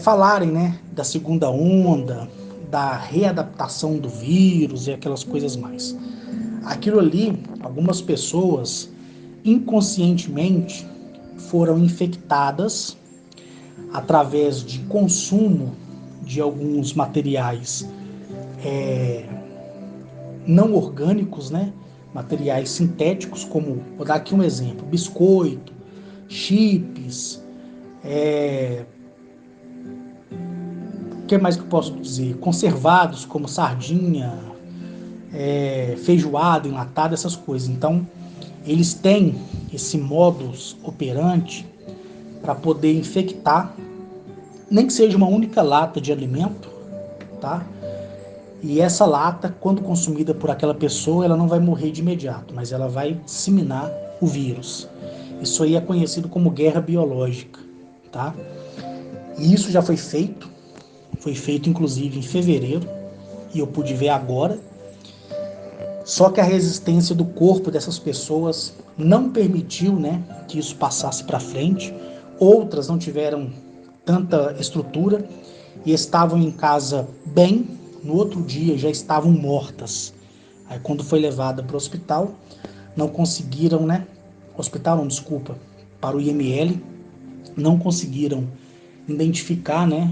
Falarem, né, da segunda onda, da readaptação do vírus e aquelas coisas mais. Aquilo ali, algumas pessoas inconscientemente foram infectadas através de consumo de alguns materiais não orgânicos, né? Materiais sintéticos, como, vou dar aqui um exemplo, biscoito, chips, que mais que eu posso dizer? Conservados, como sardinha, feijoada, enlatada, essas coisas. Então, eles têm esse modus operandi para poder infectar, nem que seja uma única lata de alimento, tá? E essa lata, quando consumida por aquela pessoa, ela não vai morrer de imediato, mas ela vai disseminar o vírus. Isso aí é conhecido como guerra biológica, tá? E isso já foi feito inclusive em fevereiro, e eu pude ver agora. Só que a resistência do corpo dessas pessoas não permitiu, né, que isso passasse para frente. Outras não tiveram tanta estrutura e estavam em casa bem, no outro dia já estavam mortas. Aí quando foi levada para o hospital, não conseguiram, né? Hospital não, desculpa, para o IML, não conseguiram identificar, né?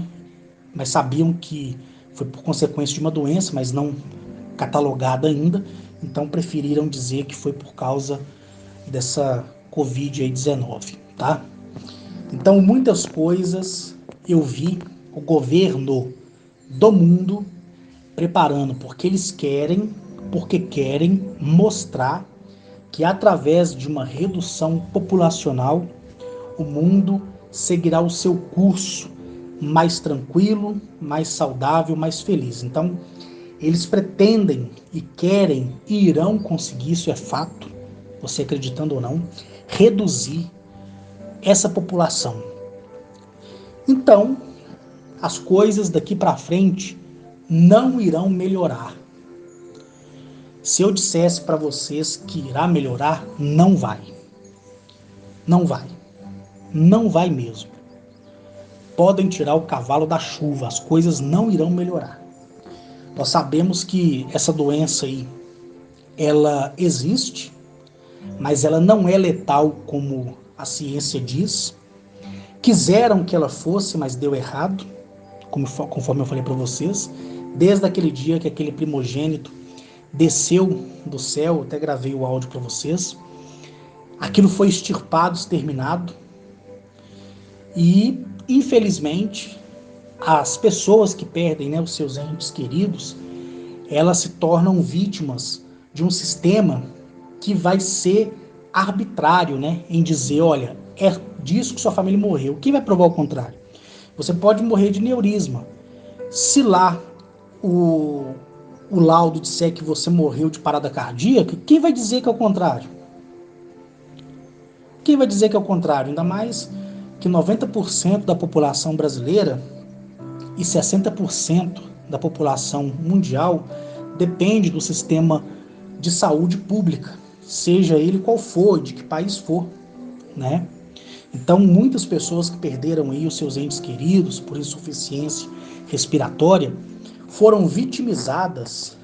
Mas sabiam que foi por consequência de uma doença, mas não catalogada ainda. Então preferiram dizer que foi por causa dessa Covid-19, tá? Então muitas coisas eu vi o governo do mundo preparando, porque querem mostrar que através de uma redução populacional o mundo seguirá o seu curso mais tranquilo, mais saudável, mais feliz. Então, eles pretendem e querem e irão conseguir, isso é fato, você acreditando ou não, reduzir essa população. Então, as coisas daqui para frente não irão melhorar. Se eu dissesse para vocês que irá melhorar, não vai. Não vai. Não vai mesmo. Podem tirar o cavalo da chuva, as coisas não irão melhorar. Nós sabemos que essa doença aí, ela existe, mas ela não é letal como a ciência diz. Quiseram que ela fosse, mas deu errado, conforme eu falei para vocês. Desde aquele dia que aquele primogênito desceu do céu, até gravei o áudio para vocês, aquilo foi extirpado, exterminado. E, infelizmente, as pessoas que perdem, né, os seus entes queridos, elas se tornam vítimas de um sistema que vai ser arbitrário, né, em dizer, olha, é disso que sua família morreu. Quem vai provar o contrário? Você pode morrer de neurisma. Se lá o laudo disser que você morreu de parada cardíaca, quem vai dizer que é o contrário? Quem vai dizer que é o contrário? Ainda mais que 90% da população brasileira e 60% da população mundial depende do sistema de saúde pública, seja ele qual for, de que país for, né? Então, muitas pessoas que perderam aí os seus entes queridos por insuficiência respiratória foram vitimizadas,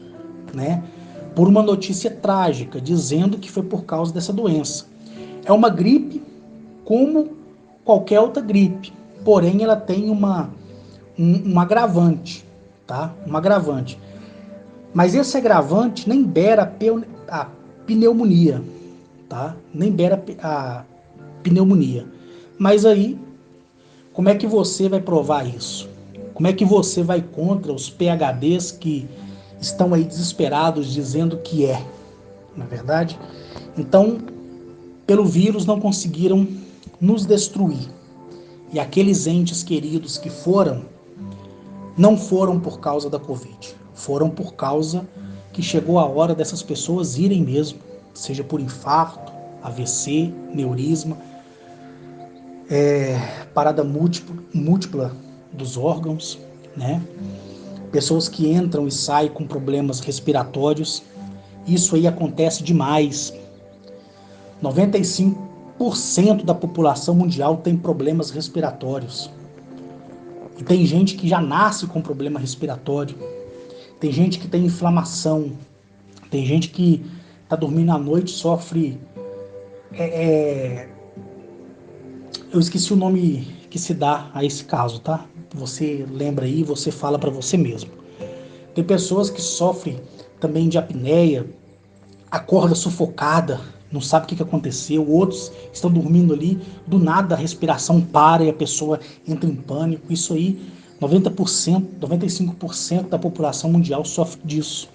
né, por uma notícia trágica, dizendo que foi por causa dessa doença. É uma gripe como qualquer outra gripe, porém ela tem um agravante, tá? Um agravante. Mas esse agravante nem beira a pneumonia, tá? Nem beira a pneumonia. Mas aí, como é que você vai provar isso? Como é que você vai contra os PhDs que estão aí desesperados dizendo que é, na verdade? Então, pelo vírus não conseguiram nos destruir. E aqueles entes queridos que foram, não foram por causa da Covid. Foram por causa que chegou a hora dessas pessoas irem mesmo, seja por infarto, AVC, neurisma, parada múltipla dos órgãos, né? Pessoas que entram e saem com problemas respiratórios. Isso aí acontece demais. 95% da população mundial tem problemas respiratórios. E tem gente que já nasce com problema respiratório. Tem gente que tem inflamação. Tem gente que está dormindo à noite e sofre... Eu esqueci o nome que se dá a esse caso, tá? Você lembra aí, você fala para você mesmo. Tem pessoas que sofrem também de apneia, acorda sufocada, não sabe o que aconteceu. Outros estão dormindo ali, do nada a respiração para e a pessoa entra em pânico. Isso aí 90%, 95% da população mundial sofre disso.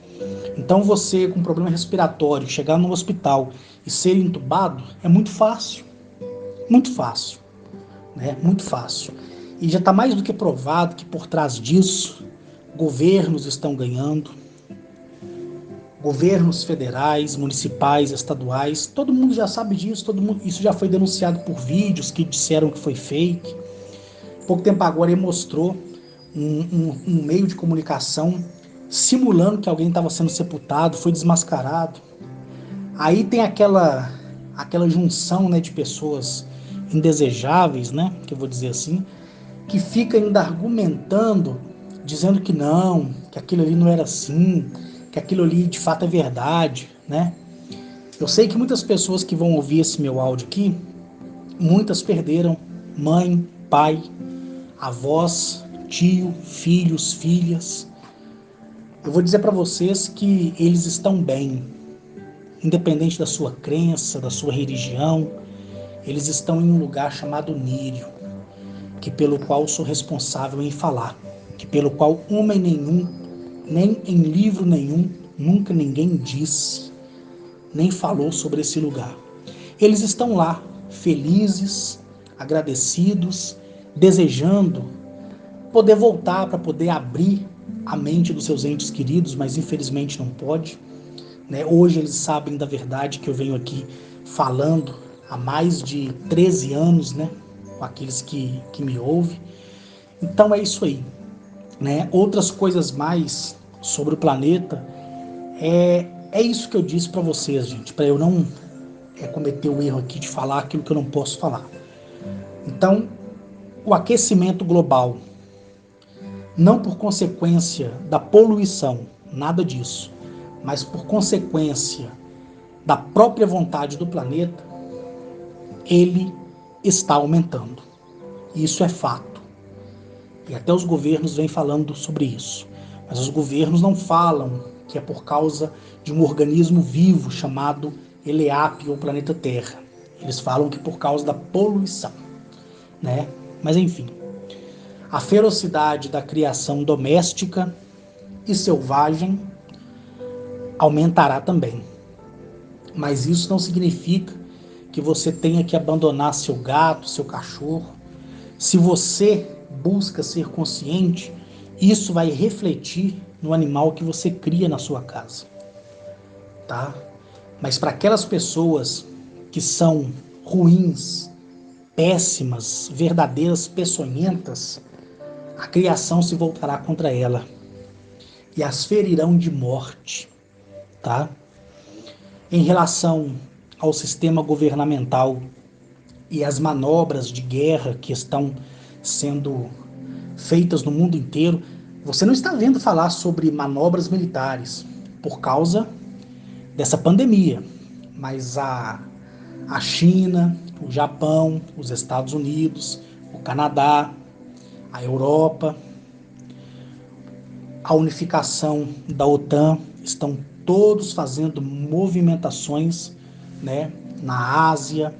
Então você com problema respiratório, chegar no hospital e ser entubado é muito fácil, né? Muito fácil. E já está mais do que provado que por trás disso, governos estão ganhando, governos federais, municipais, estaduais, todo mundo já sabe disso, isso já foi denunciado por vídeos que disseram que foi fake. Pouco tempo agora ele mostrou um meio de comunicação simulando que alguém estava sendo sepultado, foi desmascarado. Aí tem aquela junção, né, de pessoas indesejáveis, né, que eu vou dizer assim, que fica ainda argumentando, dizendo que não, que aquilo ali não era assim, que aquilo ali de fato é verdade, né? Eu sei que muitas pessoas que vão ouvir esse meu áudio aqui, muitas perderam mãe, pai, avós, tio, filhos, filhas. Eu vou dizer para vocês que eles estão bem, independente da sua crença, da sua religião, eles estão em um lugar chamado Nírio, que pelo qual sou responsável em falar, que pelo qual homem nenhum, nem em livro nenhum, nunca ninguém disse, nem falou sobre esse lugar. Eles estão lá, felizes, agradecidos, desejando poder voltar para poder abrir a mente dos seus entes queridos, mas infelizmente não pode, né? Hoje eles sabem da verdade que eu venho aqui falando há mais de 13 anos, né? Com aqueles que me ouvem. Então é isso aí, né? Outras coisas mais sobre o planeta, é isso que eu disse para vocês, gente, para eu não cometer o erro aqui de falar aquilo que eu não posso falar. Então, o aquecimento global, não por consequência da poluição, nada disso, mas por consequência da própria vontade do planeta, ele está aumentando. Isso é fato. E até os governos vêm falando sobre isso. Mas os governos não falam que é por causa de um organismo vivo chamado Eleap, ou planeta Terra. Eles falam que por causa da poluição, né? Mas enfim, a ferocidade da criação doméstica e selvagem aumentará também. Mas isso não significa que você tenha que abandonar seu gato, seu cachorro. Se você busca ser consciente, isso vai refletir no animal que você cria na sua casa, tá? Mas para aquelas pessoas que são ruins, péssimas, verdadeiras peçonhentas, a criação se voltará contra ela e as ferirão de morte, tá? Em relação ao sistema governamental e as manobras de guerra que estão sendo feitas no mundo inteiro, você não está vendo falar sobre manobras militares por causa dessa pandemia, mas a China, o Japão, os Estados Unidos, o Canadá, a Europa, a unificação da OTAN, estão todos fazendo movimentações, né, na Ásia,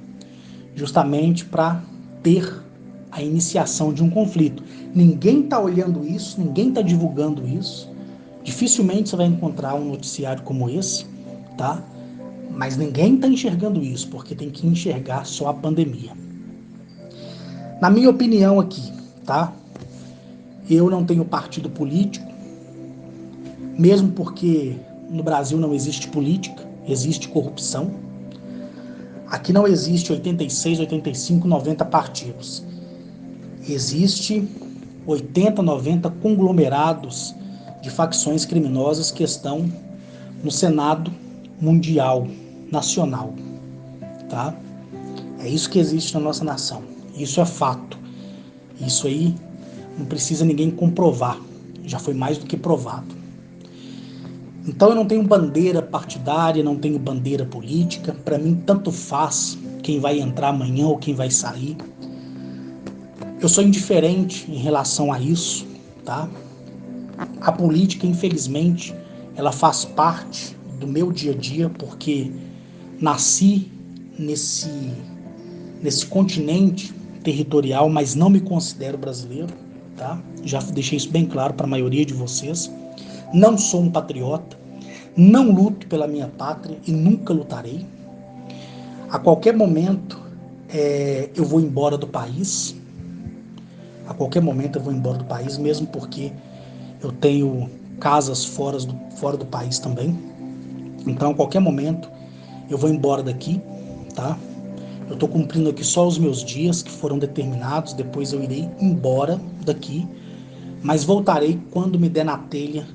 justamente para ter a iniciação de um conflito. Ninguém está olhando isso, ninguém está divulgando isso. Dificilmente você vai encontrar um noticiário como esse, tá? Mas ninguém está enxergando isso, porque tem que enxergar só a pandemia. Na minha opinião aqui, tá? Eu não tenho partido político, mesmo porque no Brasil não existe política, existe corrupção. Aqui não existe 86, 85, 90 partidos. Existe 80, 90 conglomerados de facções criminosas que estão no Senado mundial, nacional, tá? É isso que existe na nossa nação. Isso é fato. Isso aí não precisa ninguém comprovar. Já foi mais do que provado. Então eu não tenho bandeira partidária, não tenho bandeira política. Para mim, tanto faz quem vai entrar amanhã ou quem vai sair. Eu sou indiferente em relação a isso, tá? A política, infelizmente, ela faz parte do meu dia a dia, porque nasci nesse continente territorial, mas não me considero brasileiro, tá? Já deixei isso bem claro para a maioria de vocês. Não sou um patriota, não luto pela minha pátria e nunca lutarei. A qualquer momento eu vou embora do país. A qualquer momento eu vou embora do país, mesmo porque eu tenho casas fora do país também. Então, a qualquer momento eu vou embora daqui, tá? Eu estou cumprindo aqui só os meus dias que foram determinados, depois eu irei embora daqui, mas voltarei quando me der na telha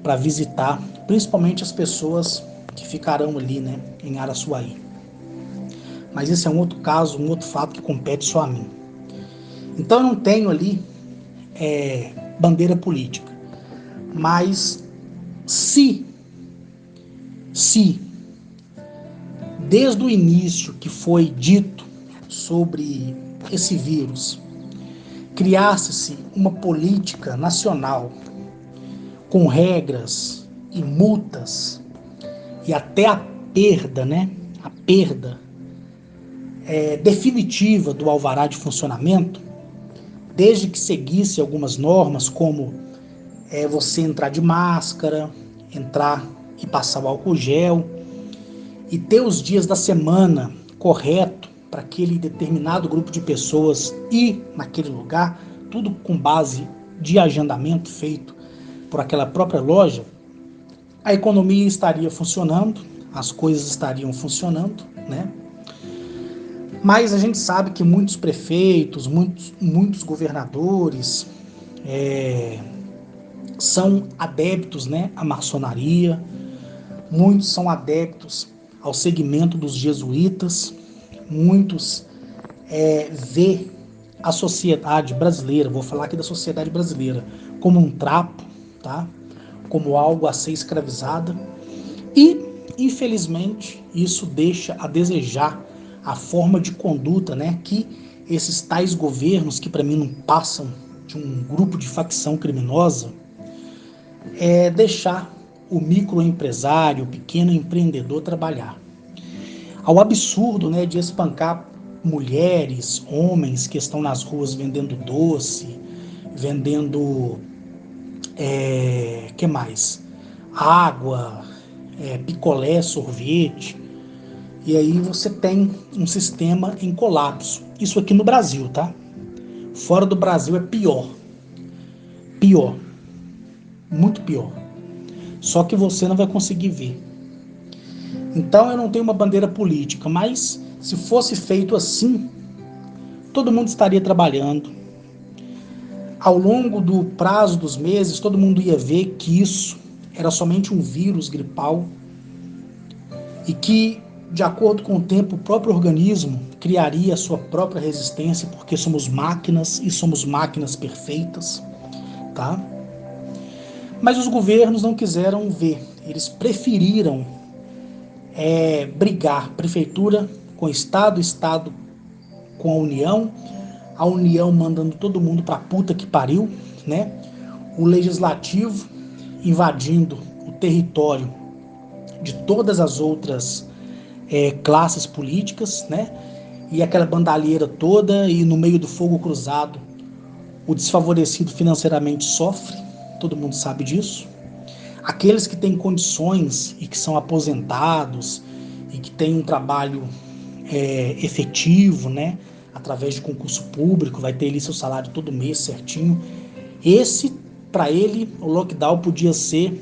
para visitar, principalmente as pessoas que ficarão ali, né, em Araçuaí. Mas esse é um outro caso, um outro fato que compete só a mim. Então eu não tenho ali bandeira política, mas se desde o início que foi dito sobre esse vírus, criasse-se uma política nacional com regras e multas e até a perda, né? A perda definitiva do alvará de funcionamento, desde que seguisse algumas normas, como você entrar de máscara, entrar e passar o álcool gel, e ter os dias da semana correto para aquele determinado grupo de pessoas ir naquele lugar, tudo com base de agendamento feito por aquela própria loja, a economia estaria funcionando, as coisas estariam funcionando, né? Mas a gente sabe que muitos prefeitos, muitos governadores são adeptos, né, à maçonaria, muitos são adeptos ao segmento dos jesuítas, muitos vê a sociedade brasileira, vou falar aqui da sociedade brasileira, como um trapo, tá? Como algo a ser escravizada, e infelizmente isso deixa a desejar a forma de conduta, né, que esses tais governos, que para mim não passam de um grupo de facção criminosa, deixar o microempresário, o pequeno empreendedor trabalhar. Ao absurdo, né, de espancar mulheres, homens que estão nas ruas vendendo doce, vendendo, que mais? Água, picolé, sorvete. E aí você tem um sistema em colapso. Isso aqui no Brasil, tá? Fora do Brasil é pior. Pior. Muito pior. Só que você não vai conseguir ver. Então eu não tenho uma bandeira política, mas se fosse feito assim, todo mundo estaria trabalhando. Ao longo do prazo dos meses, todo mundo ia ver que isso era somente um vírus gripal e que, de acordo com o tempo, o próprio organismo criaria a sua própria resistência, porque somos máquinas e somos máquinas perfeitas, tá? Mas os governos não quiseram ver, eles preferiram brigar, prefeitura com Estado, Estado com a União mandando todo mundo pra puta que pariu, né? O legislativo invadindo o território de todas as outras classes políticas, né? E aquela bandalheira toda, e no meio do fogo cruzado, o desfavorecido financeiramente sofre, todo mundo sabe disso. Aqueles que têm condições e que são aposentados e que têm um trabalho efetivo, né, através de concurso público, vai ter ali seu salário todo mês certinho. Para ele, o lockdown podia ser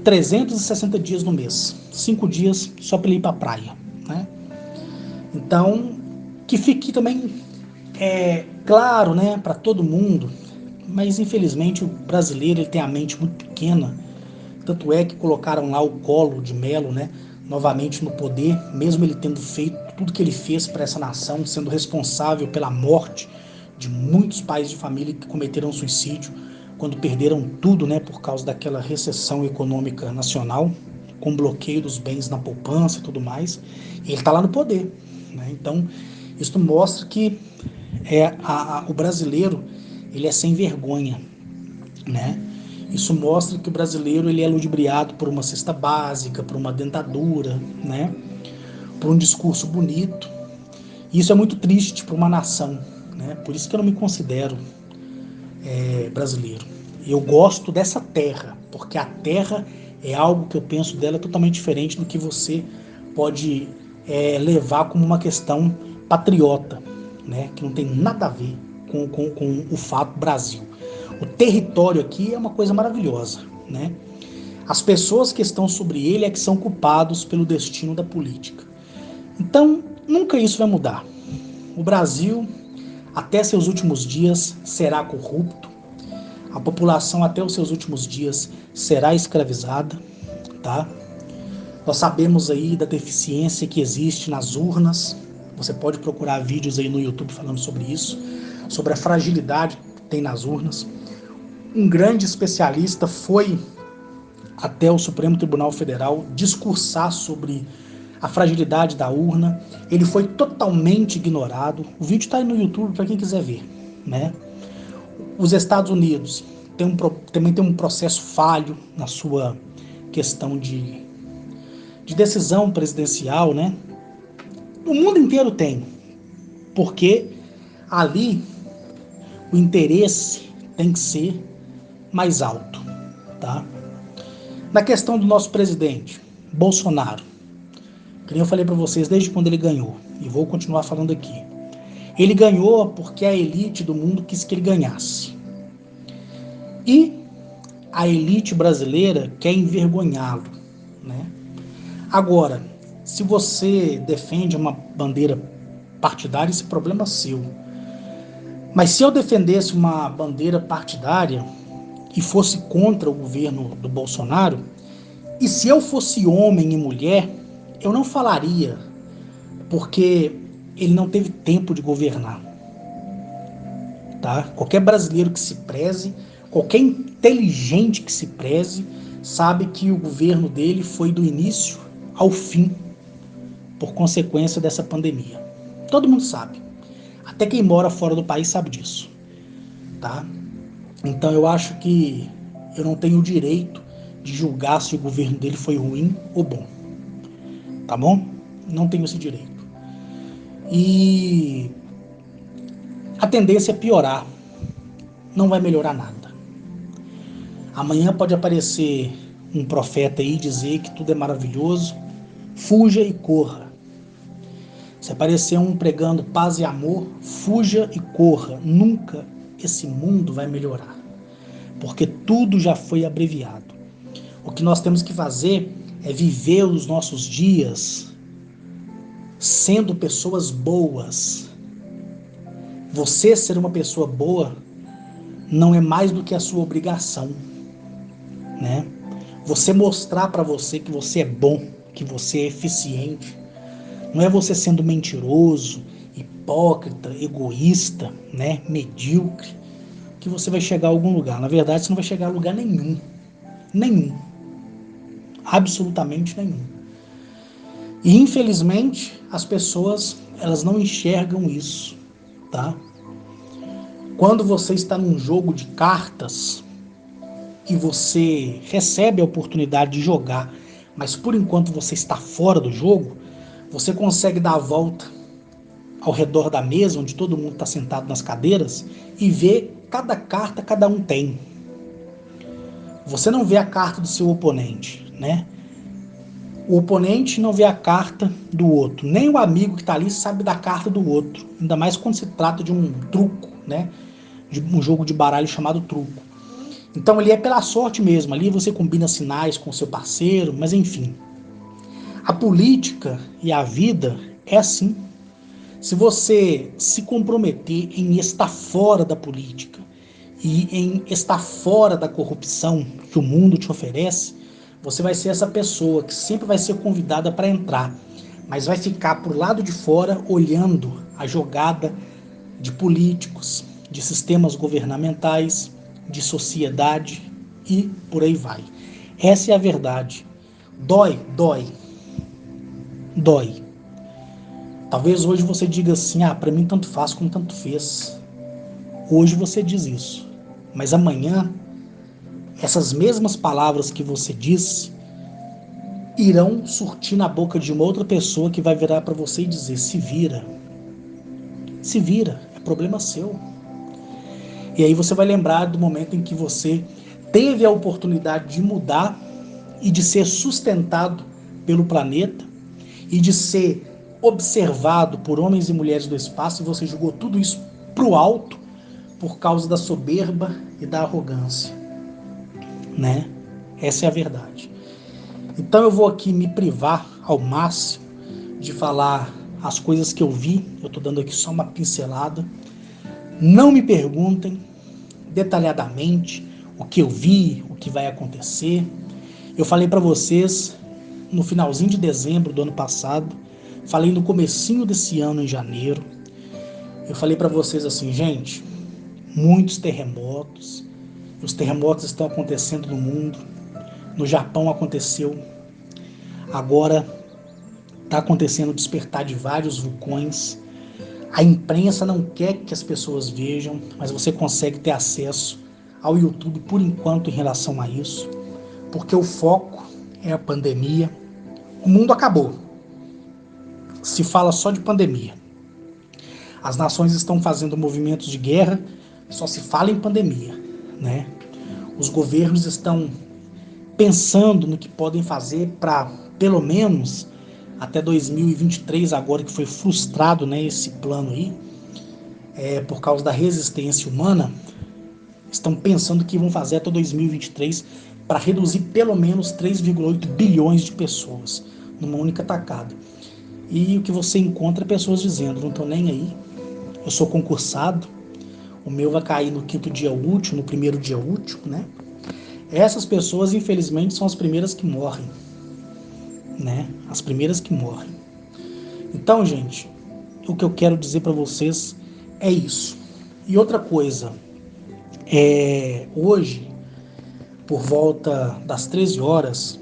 360 dias no mês, 5 dias só para ele ir para a praia, né? Então, que fique também claro, né, para todo mundo, mas infelizmente o brasileiro ele tem a mente muito pequena, tanto é que colocaram lá o Collor de Mello, né, novamente no poder, mesmo ele tendo feito tudo que ele fez para essa nação, sendo responsável pela morte de muitos pais de família que cometeram suicídio quando perderam tudo, né, por causa daquela recessão econômica nacional, com bloqueio dos bens na poupança e tudo mais, e ele está lá no poder, né? Então isso mostra que o brasileiro ele é sem vergonha, né? Isso mostra que o brasileiro ele é ludibriado por uma cesta básica, por uma dentadura, né? Por um discurso bonito. E isso é muito triste para uma nação, né? Por isso que eu não me considero brasileiro. Eu gosto dessa terra, porque a terra é algo que eu penso dela totalmente diferente do que você pode levar como uma questão patriota, né? Que não tem nada a ver com o fato Brasil. O território aqui é uma coisa maravilhosa, né? As pessoas que estão sobre ele é que são culpados pelo destino da política. Então, nunca isso vai mudar. O Brasil, até seus últimos dias, será corrupto. A população, até os seus últimos dias, será escravizada, tá? Nós sabemos aí da deficiência que existe nas urnas. Você pode procurar vídeos aí no YouTube falando sobre isso, sobre a fragilidade que tem nas urnas. Um grande especialista foi até o Supremo Tribunal Federal discursar sobre a fragilidade da urna. Ele foi totalmente ignorado. O vídeo está aí no YouTube para quem quiser ver, né? Os Estados Unidos também tem um processo falho na sua questão de decisão presidencial, né? O mundo inteiro tem, porque ali o interesse tem que ser mais alto, tá? Na questão do nosso presidente, Bolsonaro, que eu falei para vocês desde quando ele ganhou, e vou continuar falando aqui. Ele ganhou porque a elite do mundo quis que ele ganhasse. E a elite brasileira quer envergonhá-lo, né? Agora, se você defende uma bandeira partidária, esse problema é seu. Mas se eu defendesse uma bandeira partidária e fosse contra o governo do Bolsonaro, e se eu fosse homem e mulher, eu não falaria, porque ele não teve tempo de governar. Tá? Qualquer brasileiro que se preze, qualquer inteligente que se preze, sabe que o governo dele foi do início ao fim, por consequência dessa pandemia. Todo mundo sabe. Até quem mora fora do país sabe disso. Tá? Então eu acho que eu não tenho o direito de julgar se o governo dele foi ruim ou bom. Tá bom? Não tenho esse direito. E a tendência é piorar. Não vai melhorar nada. Amanhã pode aparecer um profeta aí e dizer que tudo é maravilhoso. Fuja e corra. Se aparecer um pregando paz e amor, fuja e corra. Nunca esse mundo vai melhorar. Porque tudo já foi abreviado. O que nós temos que fazer é viver os nossos dias sendo pessoas boas. Você ser uma pessoa boa não é mais do que a sua obrigação, né? Você mostrar para você que você é bom, que você é eficiente, não é você sendo mentiroso, hipócrita, egoísta, né? Medíocre, que você vai chegar a algum lugar. Na verdade, você não vai chegar a lugar nenhum. Nenhum. Absolutamente nenhum. E infelizmente as pessoas elas não enxergam isso, tá? Quando você está num jogo de cartas e você recebe a oportunidade de jogar, mas por enquanto você está fora do jogo, você consegue dar a volta ao redor da mesa, onde todo mundo está sentado nas cadeiras, e ver cada carta cada um tem. Você não vê a carta do seu oponente, né? O oponente não vê a carta do outro. Nem o amigo que está ali sabe da carta do outro. Ainda mais quando se trata de um truco, né? De um jogo de baralho chamado truco. Então ali é pela sorte mesmo. Ali você combina sinais com o seu parceiro, mas enfim. A política e a vida é assim. Se você se comprometer em estar fora da política e em estar fora da corrupção que o mundo te oferece, você vai ser essa pessoa que sempre vai ser convidada para entrar, mas vai ficar por lado de fora olhando a jogada de políticos, de sistemas governamentais, de sociedade e por aí vai. Essa é a verdade. Dói, dói. Dói. Talvez hoje você diga assim, para mim tanto faz como tanto fez. Hoje você diz isso, mas amanhã essas mesmas palavras que você disse irão surtir na boca de uma outra pessoa que vai virar para você e dizer, se vira, é problema seu. E aí você vai lembrar do momento em que você teve a oportunidade de mudar e de ser sustentado pelo planeta e de ser observado por homens e mulheres do espaço, e você jogou tudo isso para o alto por causa da soberba e da arrogância, né? Essa é a verdade. Então eu vou aqui me privar ao máximo de falar as coisas que eu vi. Eu estou dando aqui só uma pincelada. Não me perguntem detalhadamente o que eu vi, o que vai acontecer. Eu falei para vocês no finalzinho de dezembro do ano passado, falei no comecinho desse ano, em janeiro. Eu falei para vocês assim, gente, muitos terremotos. Os terremotos estão acontecendo no mundo. No Japão aconteceu. Agora está acontecendo o despertar de vários vulcões. A imprensa não quer que as pessoas vejam, mas você consegue ter acesso ao YouTube por enquanto em relação a isso, porque o foco é a pandemia. O mundo acabou. Se fala só de pandemia. As nações estão fazendo movimentos de guerra, só se fala em pandemia, né? Os governos estão pensando no que podem fazer para, pelo menos, até 2023, agora que foi frustrado, né, esse plano aí, por causa da resistência humana, estão pensando que vão fazer até 2023 para reduzir pelo menos 3,8 bilhões de pessoas numa única tacada. E o que você encontra é pessoas dizendo, não estou nem aí, eu sou concursado, o meu vai cair no 5º dia útil, no 1º dia útil, né? Essas pessoas, infelizmente, são as primeiras que morrem, né? As primeiras que morrem. Então, gente, o que eu quero dizer para vocês é isso. E outra coisa, hoje, por volta das 13 horas,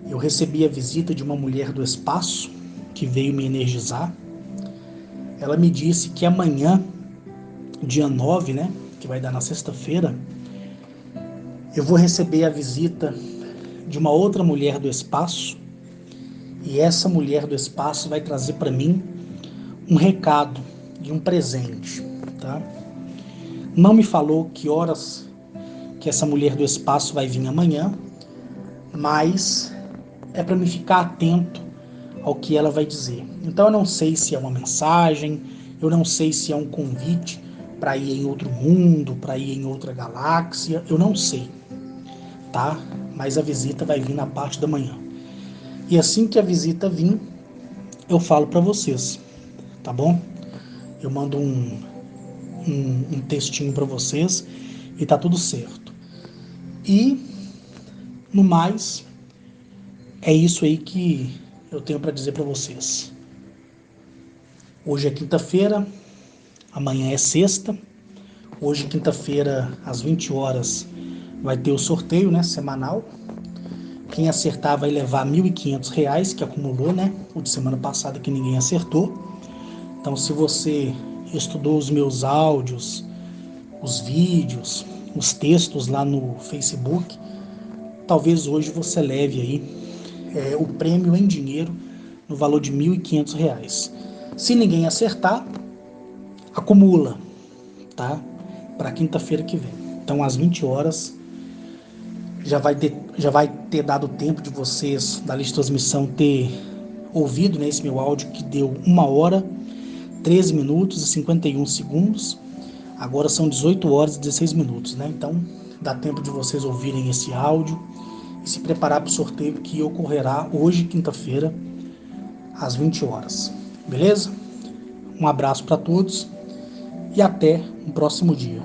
eu recebi a visita de uma mulher do espaço que veio me energizar. Ela me disse que amanhã, dia 9, né, que vai dar na sexta-feira, eu vou receber a visita de uma outra mulher do espaço, e essa mulher do espaço vai trazer para mim um recado e um presente, tá? Não me falou que horas que essa mulher do espaço vai vir amanhã, mas é para me ficar atento ao que ela vai dizer. Então eu não sei se é uma mensagem, eu não sei se é um convite para ir em outro mundo, para ir em outra galáxia, eu não sei, tá? Mas a visita vai vir na parte da manhã. E assim que a visita vir, eu falo para vocês, tá bom? Eu mando um textinho para vocês e tá tudo certo. E, no mais, é isso aí que eu tenho para dizer para vocês. Hoje é quinta-feira, amanhã é sexta. Hoje, quinta-feira, às 20 horas, vai ter o sorteio, né, semanal. Quem acertar vai levar R$ 1.500, que acumulou, né? O de semana passada que ninguém acertou. Então, se você estudou os meus áudios, os vídeos, os textos lá no Facebook, talvez hoje você leve aí o prêmio em dinheiro no valor de R$ 1.500. Se ninguém acertar, acumula, tá? Para quinta-feira que vem. Então, às 20 horas, já vai ter dado tempo de vocês, da lista de transmissão, ter ouvido, né, esse meu áudio que deu 1 hora, 13 minutos e 51 segundos. Agora são 18 horas e 16 minutos, né? Então, dá tempo de vocês ouvirem esse áudio e se preparar para o sorteio que ocorrerá hoje, quinta-feira, às 20 horas. Beleza? Um abraço para todos e até um próximo dia.